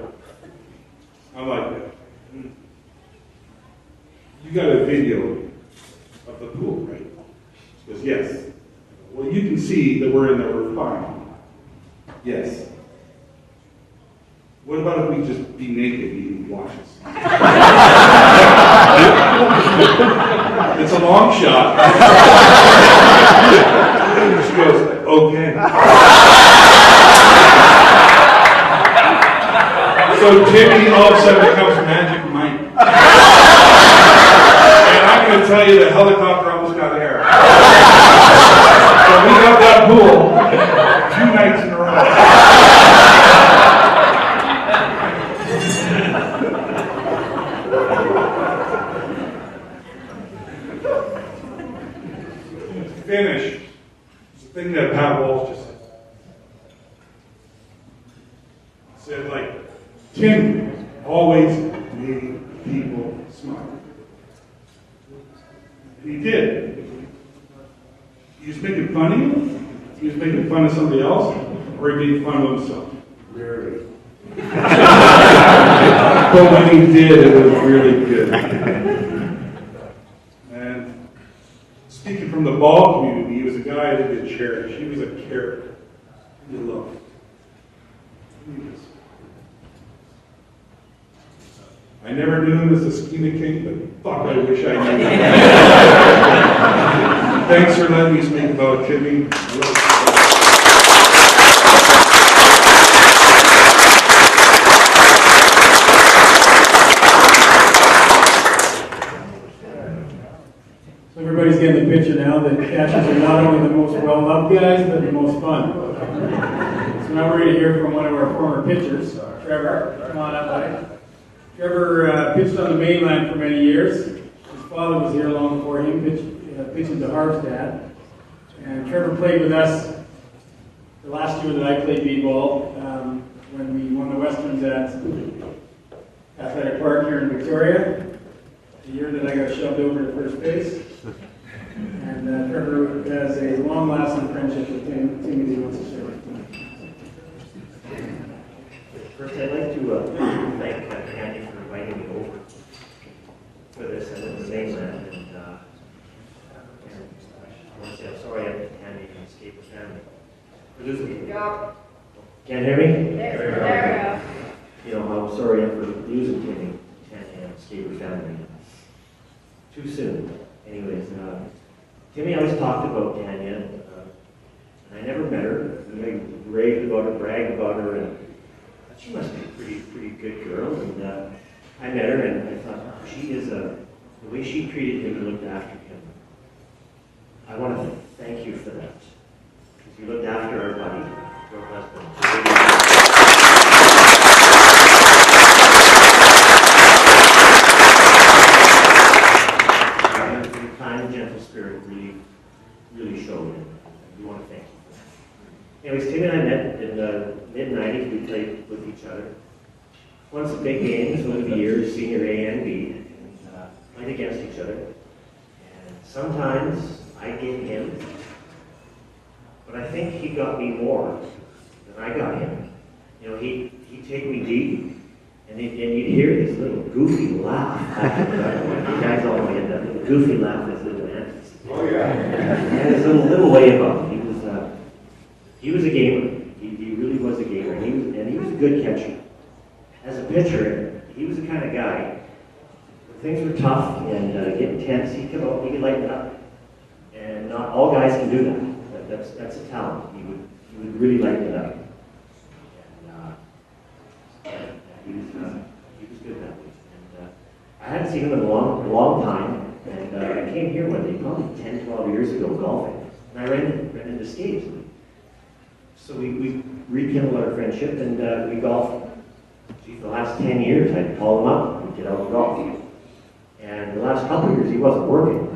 I'm like, you got a video of the pool, right? She goes, yes. Well, you can see that we're in there, we're fine. Yes. What about if we just be naked and you watch us? It's a long shot. She goes, okay. So Timmy all of a sudden becomes Magic Mike. And I'm going to tell you the helicopter almost got air. So we got that pool 2 nights in a row. Finish. It's the thing that Pat Walsh just said. Said like, Tim always made people smile. And he did. He was making fun of you, he was making fun of somebody else, or he made fun of himself. Rarely. But when he did, it was really good. And speaking from the ball community, he was a guy that did cherish. He was a character. He did love. He was. I never knew him as a Skeena King, but fuck, I wish I knew him. Thanks for letting me speak about Timmy. So everybody's getting the picture now that catchers are not only the most well-loved guys, but the most fun. So now we're going to hear from one of our former pitchers, Trevor. Come on up, buddy. Trevor pitched on the mainland for many years. His father was here long before him, pitching to Harvestad. And Trevor played with us the last year that I played b-ball, when we won the Westerns at Athletic Park here in Victoria. The year that I got shoved over to first base. And Trevor has a long-lasting friendship with Timmy that he wants to share with him. First, I'd like to thank Andy for inviting me over for this and the mainland. And I want to say I'm sorry I have Andy and the Scaber family for losing me. Can't hear me? There. You know, I'm sorry for losing Timmy and the Scaber family too soon. Anyways, Timmy always talked about Tanya, and I never met her. And I raved about her, bragged about her, and she must be a pretty good girl. And I met her, and I thought, she is the way she treated him and looked after him. I want to thank you for that. Because you looked after our buddy, your husband. Your kind, gentle spirit really showed, and we want to thank you. Anyways, Tim and I met in the mid-90s. We played with each other. Won some big games over the years, senior A and B, and played against each other. And sometimes I gave him, but I think he got me more than I got him. You know, he'd take me deep, and you'd hear this little goofy laugh. You guys all know that little goofy laugh is little Anthony's. Oh yeah. He had his little way about him. He was a gamer. He really was a gamer. And he was a good catcher. as a pitcher, he was the kind of guy, when things were tough and getting tense, he could lighten it up. And not all guys can do that. That's a talent. He would really lighten it up. And he was good that way. And I hadn't seen him in a long time. And I came here one day, probably 10, 12 years ago, golfing. And I ran into skates. So we rekindled our friendship and we golfed. Gee, for the last 10 years, I'd call him up and get out and golf. And the last couple of years, he wasn't working.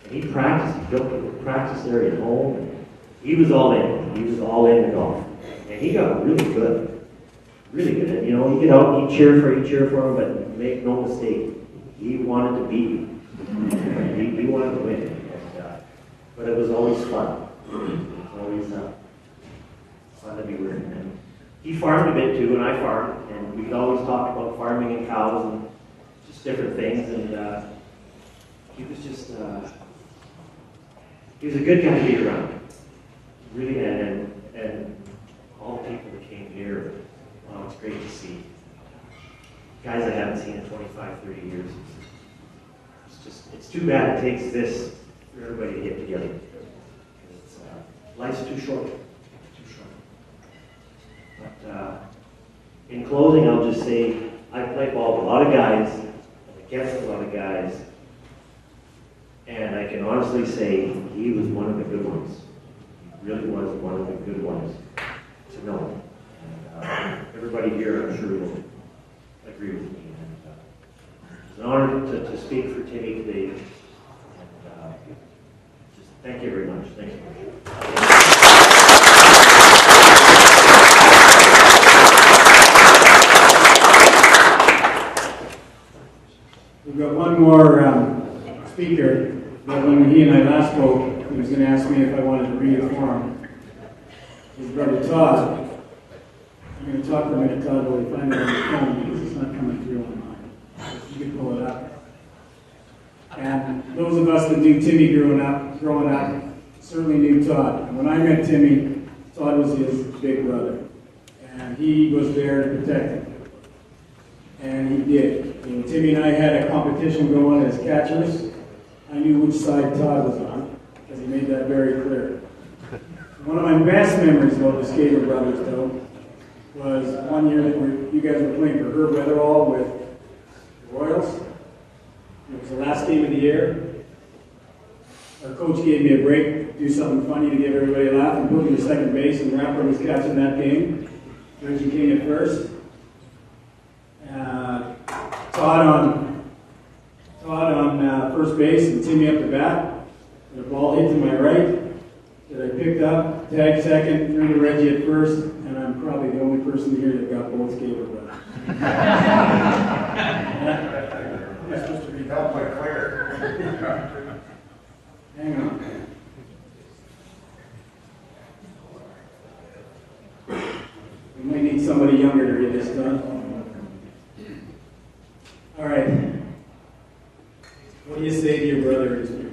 And he practiced. He built a practice area at home. And he was all in. He was all in the golf. And he got really good. Really good. And, he'd get out, he'd cheer for him, but make no mistake, he wanted to beat you. He wanted to win. And, but it was always fun. It was always fun to be with him. And he farmed a bit too, and I farmed. And we'd always talk about farming and cows and just different things. And he was just, he was a good guy to be around. Really, and all the people that came here, wow, it's great to see. Guys I haven't seen in 25, 30 years. It's too bad it takes this for everybody to get together. Life's too short. But in closing, I'll just say, I play ball with a lot of guys, I'm against a lot of guys, and I can honestly say he was one of the good ones. He really was one of the good ones to know. And everybody here, I'm sure, will agree with me. And it's an honor to speak for Timmy today. And just thank you very much. Thank you. We've got one more speaker, but when he and I last spoke, he was going to ask me if I wanted to read it for him. His brother Todd. I'm going to talk for a minute, Todd, while we find it on the phone because it's not coming through on mine. You can pull it up. And those of us that knew Timmy growing up, certainly knew Todd. And when I met Timmy, Todd was his big brother. And he was there to protect him. And he did. Timmy and I had a competition going as catchers. I knew which side Todd was on, because he made that very clear. One of my best memories about the Scaber brothers, though, was one year that you guys were playing for Herb Weatherall with the Royals. It was the last game of the year. Our coach gave me a break to do something funny to give everybody a laugh and put me to second base, and Rapper was catching that game. Reggie King at first. Todd on first base and Timmy up the bat. The ball hit to my right that I picked up, tagged second, threw to Reggie at first, and I'm probably the only person here that got both Scaber brothers. You're supposed to be helped by Claire. Hang on. We might need somebody younger to read this done. All right. What do you say to your brother in Spirit?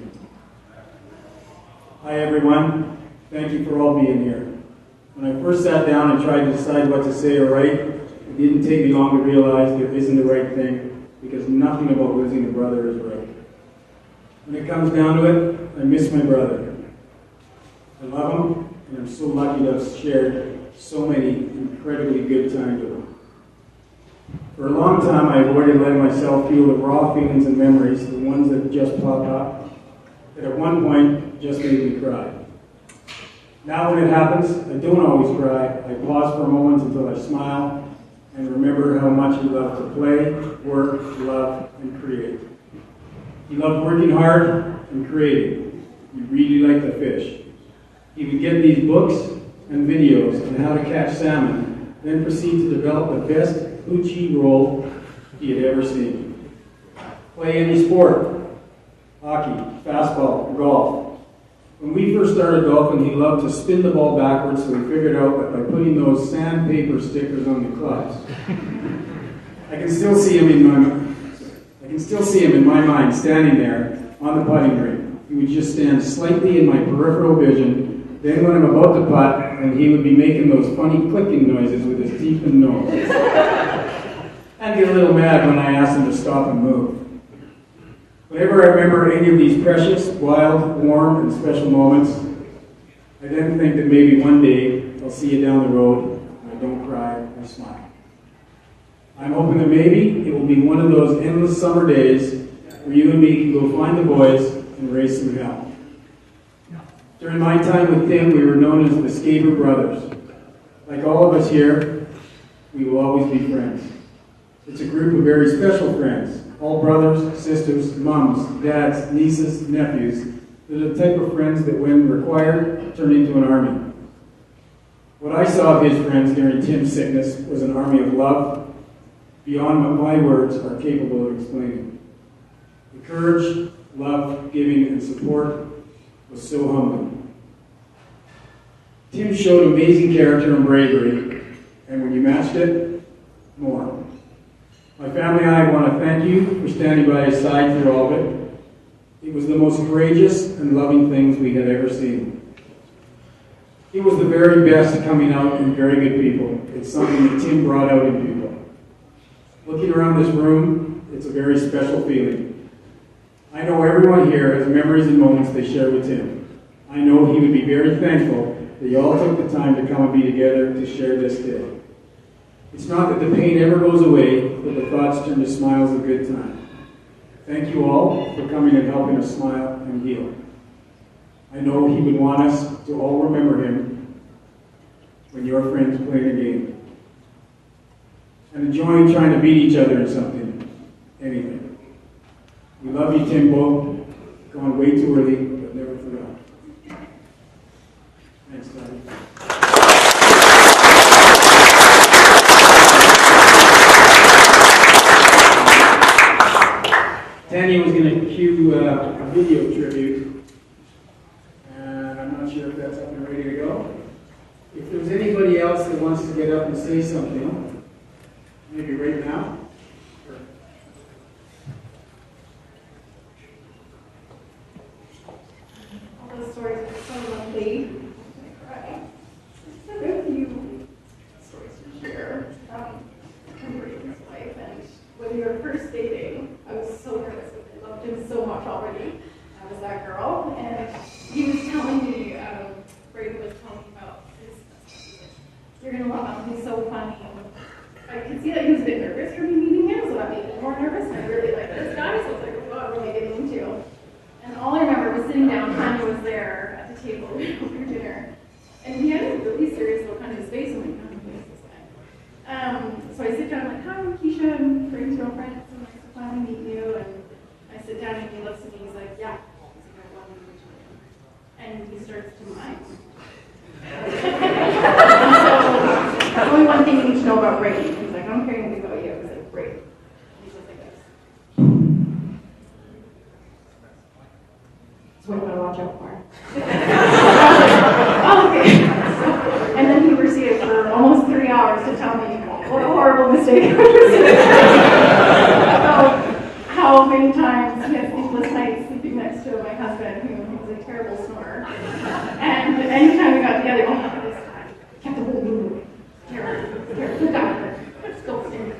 Hi, everyone. Thank you for all being here. When I first sat down and tried to decide what to say or write, it didn't take me long to realize there isn't the right thing, because nothing about losing a brother is right. When it comes down to it, I miss my brother. I love him, and I'm so lucky to have shared so many incredibly good times with him. For a long time, I avoided letting myself feel the raw feelings and memories, the ones that just pop up, that at one point just made me cry. Now when it happens, I don't always cry. I pause for a moment until I smile and remember how much he loved to play, work, love, and create. He loved working hard and creating. He really liked to fish. He would get these books and videos on how to catch salmon, then proceed to develop the best Uchi roll he had ever seen. Play any sport, hockey, fastball, golf. When we first started golfing, he loved to spin the ball backwards, so we figured out that by putting those sandpaper stickers on the clubs. I can still see him in my mind standing there on the putting green. He would just stand slightly in my peripheral vision. Then when I'm about to putt, and he would be making those funny clicking noises with his teeth and nose. might get a little mad when I ask him to stop and move. Whenever I remember any of these precious, wild, warm, and special moments, I then think that maybe one day I'll see you down the road and I don't cry or smile. I'm hoping that maybe it will be one of those endless summer days where you and me can go find the boys and race through hell. During my time with Tim, we were known as the Scaber brothers. Like all of us here, we will always be friends. It's a group of very special friends, all brothers, sisters, mums, dads, nieces, nephews. They're the type of friends that when required, turn into an army. What I saw of his friends during Tim's sickness was an army of love, beyond what my words are capable of explaining. The courage, love, giving, and support was so humbling. Tim showed amazing character and bravery, and when you matched it, more. My family and I want to thank you for standing by his side through all of it. It was the most courageous and loving things we had ever seen. He was the very best coming out in very good people. It's something that Tim brought out in people. Looking around this room, it's a very special feeling. I know everyone here has memories and moments they share with Tim. I know he would be very thankful that you all took the time to come and be together to share this day. It's not that the pain ever goes away, but the thoughts turn to smiles of good time. Thank you all for coming and helping us smile and heal. I know he would want us to all remember him when your friends play a game. And enjoying trying to beat each other in something, anything. We love you, Timbo. Gone way too early, but never forgot. Thanks, Daddy. Tanya was going to cue a video tribute, and I'm not sure if that's up and ready to go. If there's anybody else that wants to get up and say something, maybe right now. Sure. All those stories are so lovely. I cry. There's a few stories to share. Braden's wife, and when we were first dating, I was so nervous because I loved him so much already. I was that girl, and he was telling me, Braden was telling me about his, you're gonna love him, he's so funny. I could see that he was a bit nervous for me meeting him, so that made me more nervous, and I really liked this guy, so I was like, oh God, what am I getting into? And all I remember was sitting down, Tanya was there at the table over dinner, and he had a really serious look on his face. I'm like, oh, who is this guy? So I sit down, I'm like, hi, I'm Keisha, I'm Braden's girlfriend, so nice to finally meet you. And I sit down and he looks at me, he's like, yeah. He's like, I want you to meet him. And he starts to mime. So, there's only one thing you need to know about Braden. He's like, I don't care anything about you. I was like, great. He's just like this. That's what you gotta watch out for. Oh, okay. And then he proceeded for almost 3 hours to tell me what a horrible mistake I was about how many times he had sleepless nights sleeping next to my husband, who was a terrible snorer. And anytime we got together, oh, this time, kept the whole room moving. Here, look out here. Let's go in.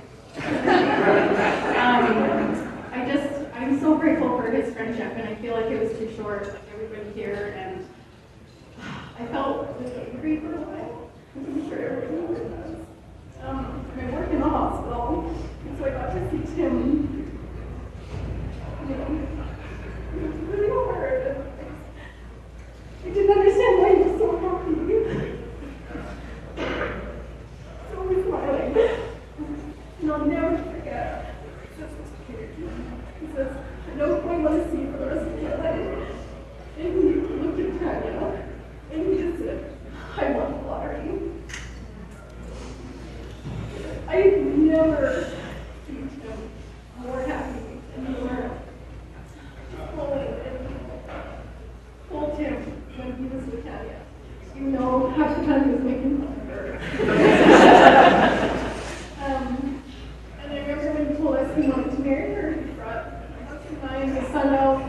I'm so grateful for his friendship, and I feel like it was too short, like everybody here, and I felt really angry for a while. I'm sure everybody does. I work in the hospital, and so I got to see Tim. You know, it was really hard. I didn't understand why he was so happy. So always smiling. And I'll never forget. He says, I know who I want to see for the rest of my life. And he looked at Tanya, and he just said, I want the lottery. I've never seen him more happy and more flowing and told him when he was with Tanya. You know, half the time he was making fun of her. And I remember when he told us he wanted to marry her, he brought my husband and I and his son out,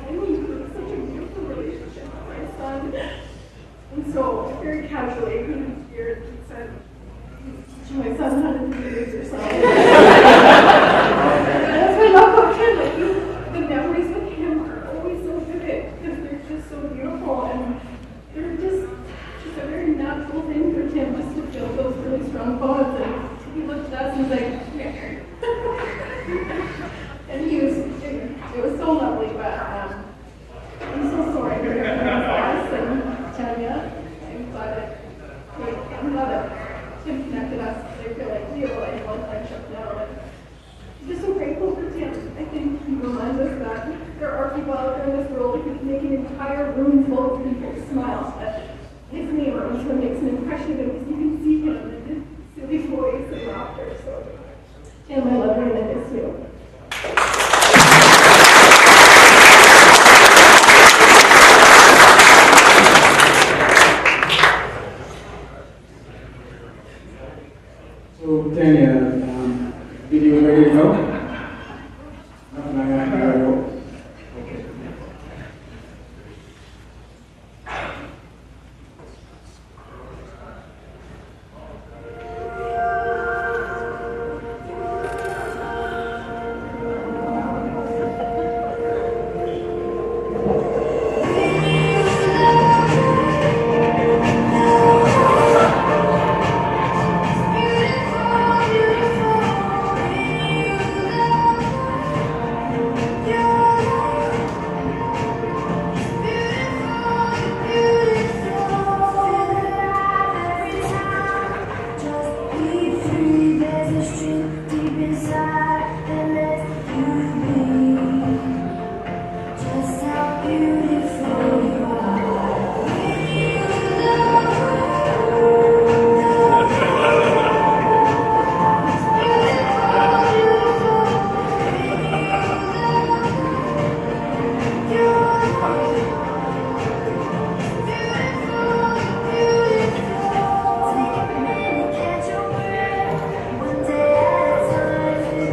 And my lovely Nick is too. So, Tanya, video ready to go? No. Okay. Catch your breath, one day at a time.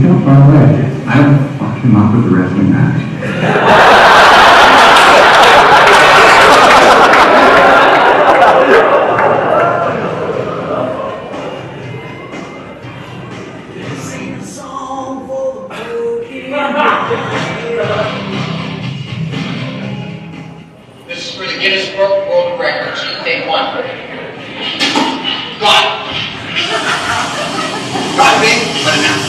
feel far away. I fucked him up with the wrestling match. This is for the Guinness World Records. Take one. Got it. Got me? Put it out.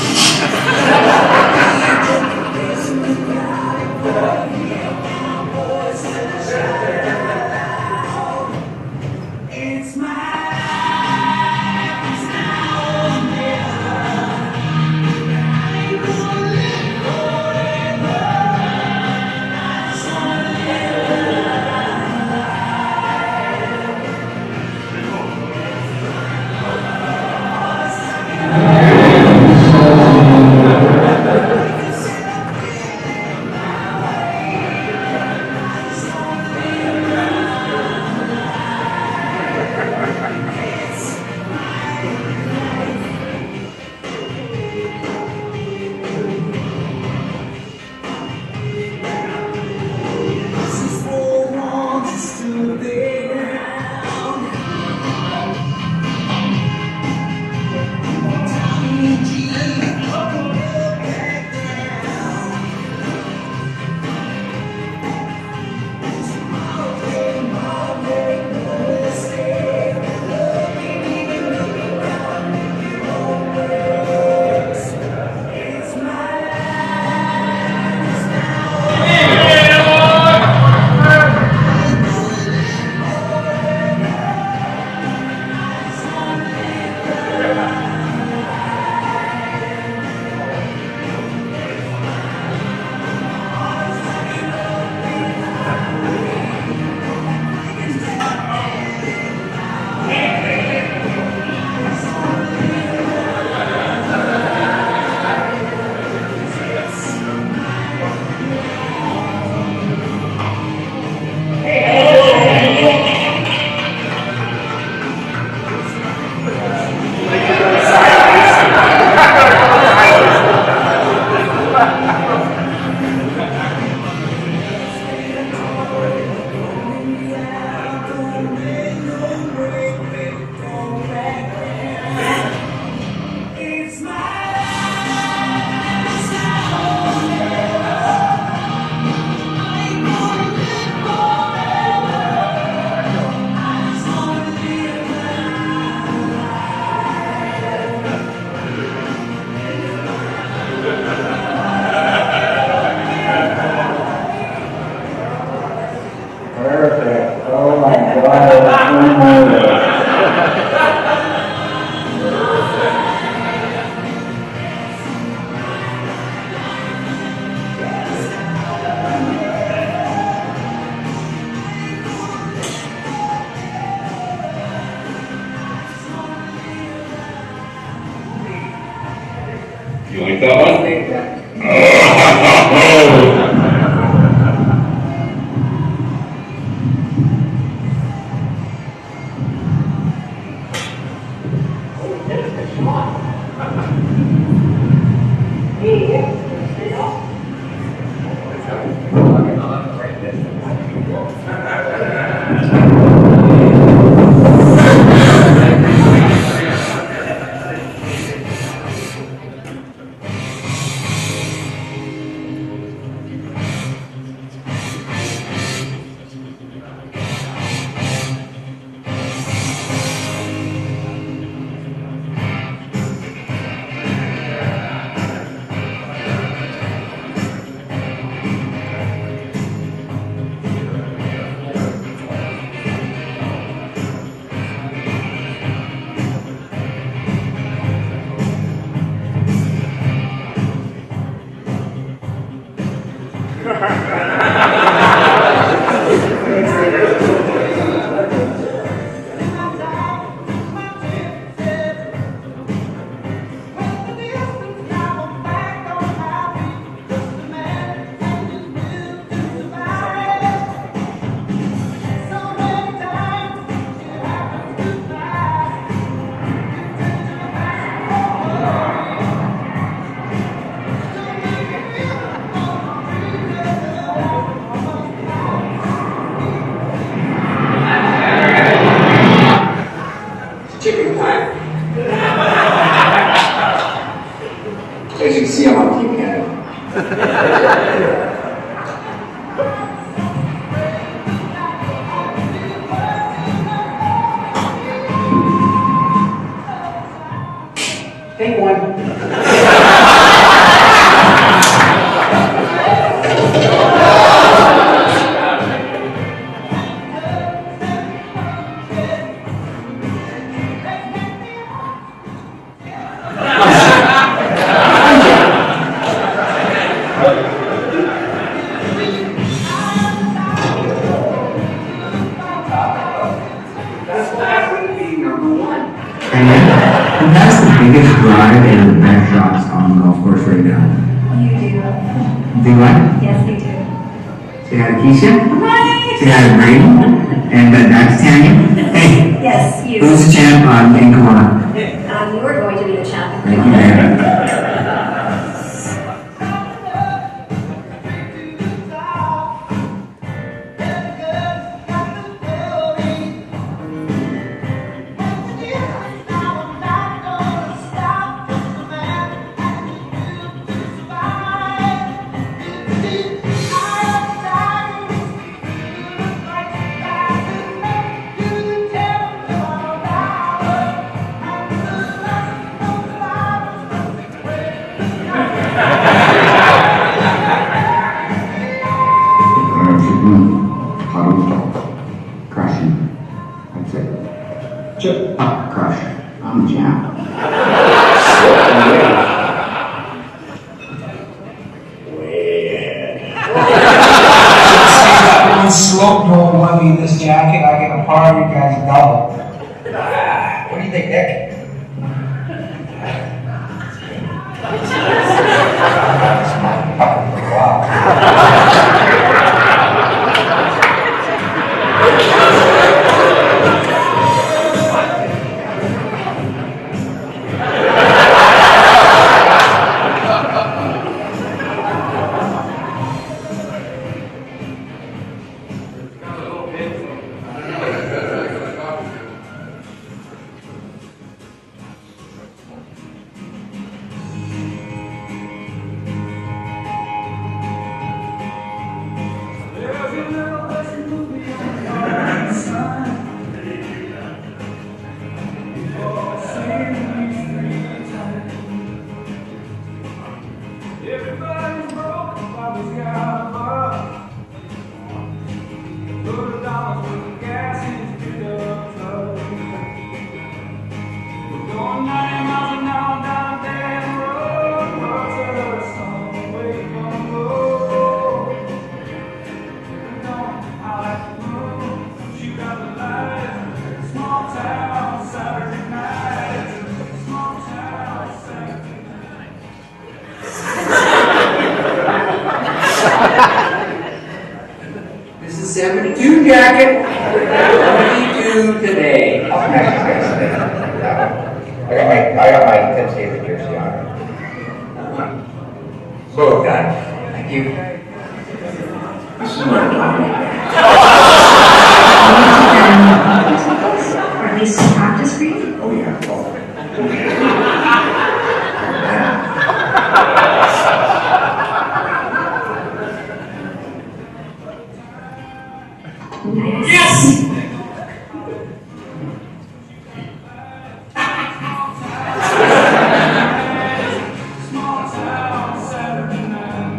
Perfect. Oh my God. You like that one? as you can see, I'm on Team Canada. Take one. Who has the biggest drive and the best shots on the golf course right now? You do. Do what? Yes, you do. Say hi to Keisha. Right. Say hi to Brady. And that's Tanya. Hey. Yes, you. Who's the champ on King Kawhi? You are going to be the champion. Thank you, man. Crushing. That's it. Chip. Crush. I'm the champ. When Slope Dome won me this jacket, I get a part of you guys double. What do you think, Nick? Everybody's broke, Bobby's got a buck. $100 worth of gas in his pickup truck. We're going 90 miles an hour down a damn road. What's us some way from road? We don't hide the moon, shoot out the lights. Small town Saturday night. Small town Saturday night. This is 72 jacket. What do you do today? I got my Penn State jersey on. So done. Thank you. This is my dog. Or at least practice for you? Oh yeah. Yes! Small town Saturday night.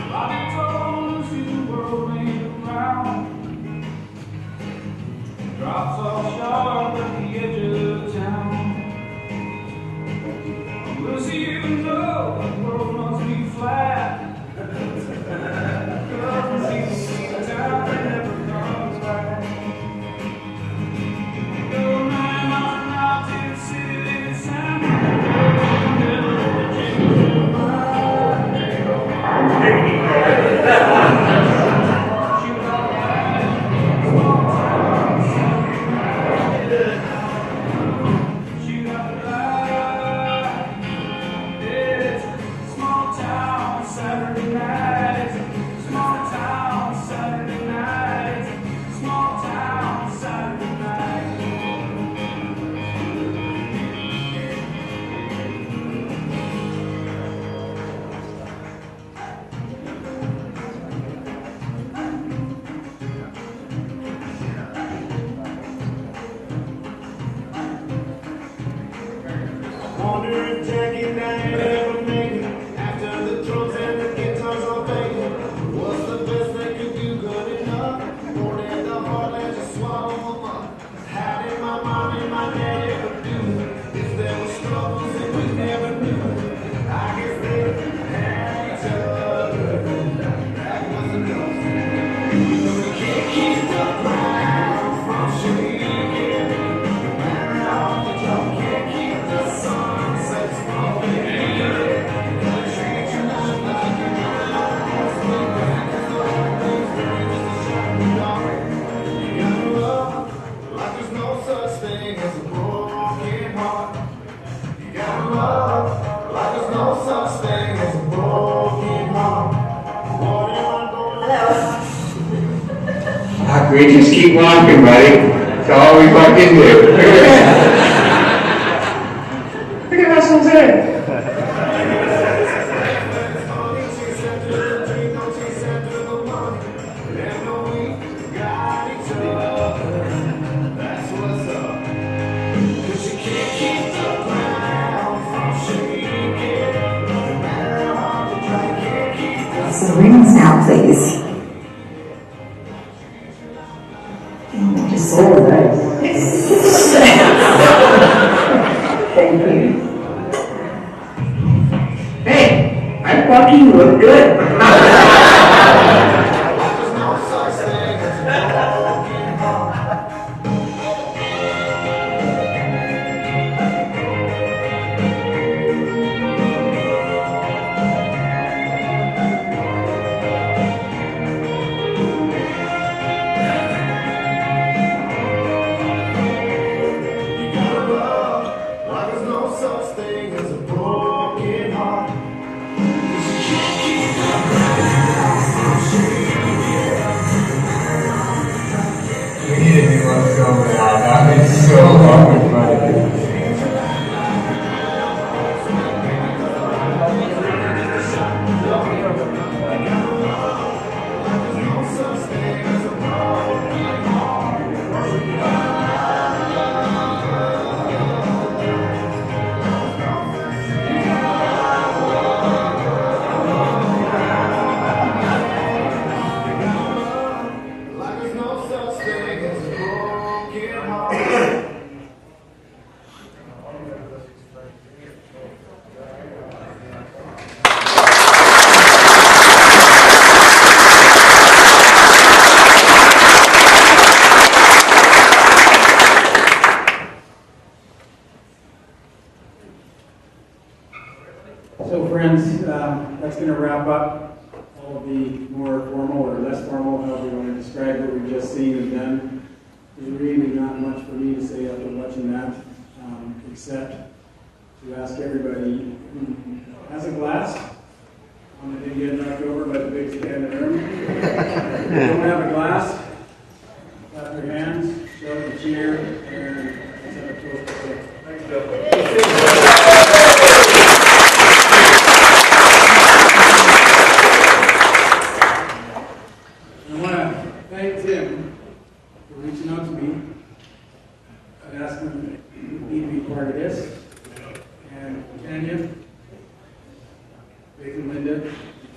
Bobby told us the world ain't round. Drops off sharp at the edge of town. Lucy, you know the world must be flat. Cause we see the town that never comes back. Go 9 miles an hour to the city limits and Saturday night, it's a small town. We just keep walking, buddy. That's all we fucking do. Look at that one's in. So rings now, please. Oh, nice. Thank you. Hey, I fucking look good. So friends, that's going to wrap up all of the more formal or less formal, however you want to describe what we've just seen and done. There's really not much for me to say after watching that, except to ask everybody who has a glass, that didn't get knocked over by the biggest guy in the room. If you don't have a glass, clap your hands, show the cheer, and let's have a toast to it. Thanks, Bill. I want to thank Tim for reaching out to me and asking me to be part of this. And Tanya, Faith and Linda,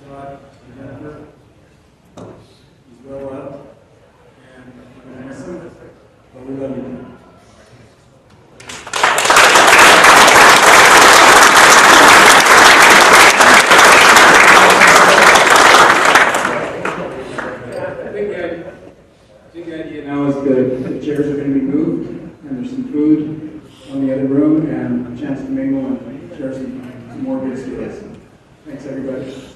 Todd, and Jennifer, he's well up. And I'm going to miss him, but we love you. The chairs are going to be moved, and there's some food on the other room, and a chance to mingle and share some more good stories. Thanks, everybody.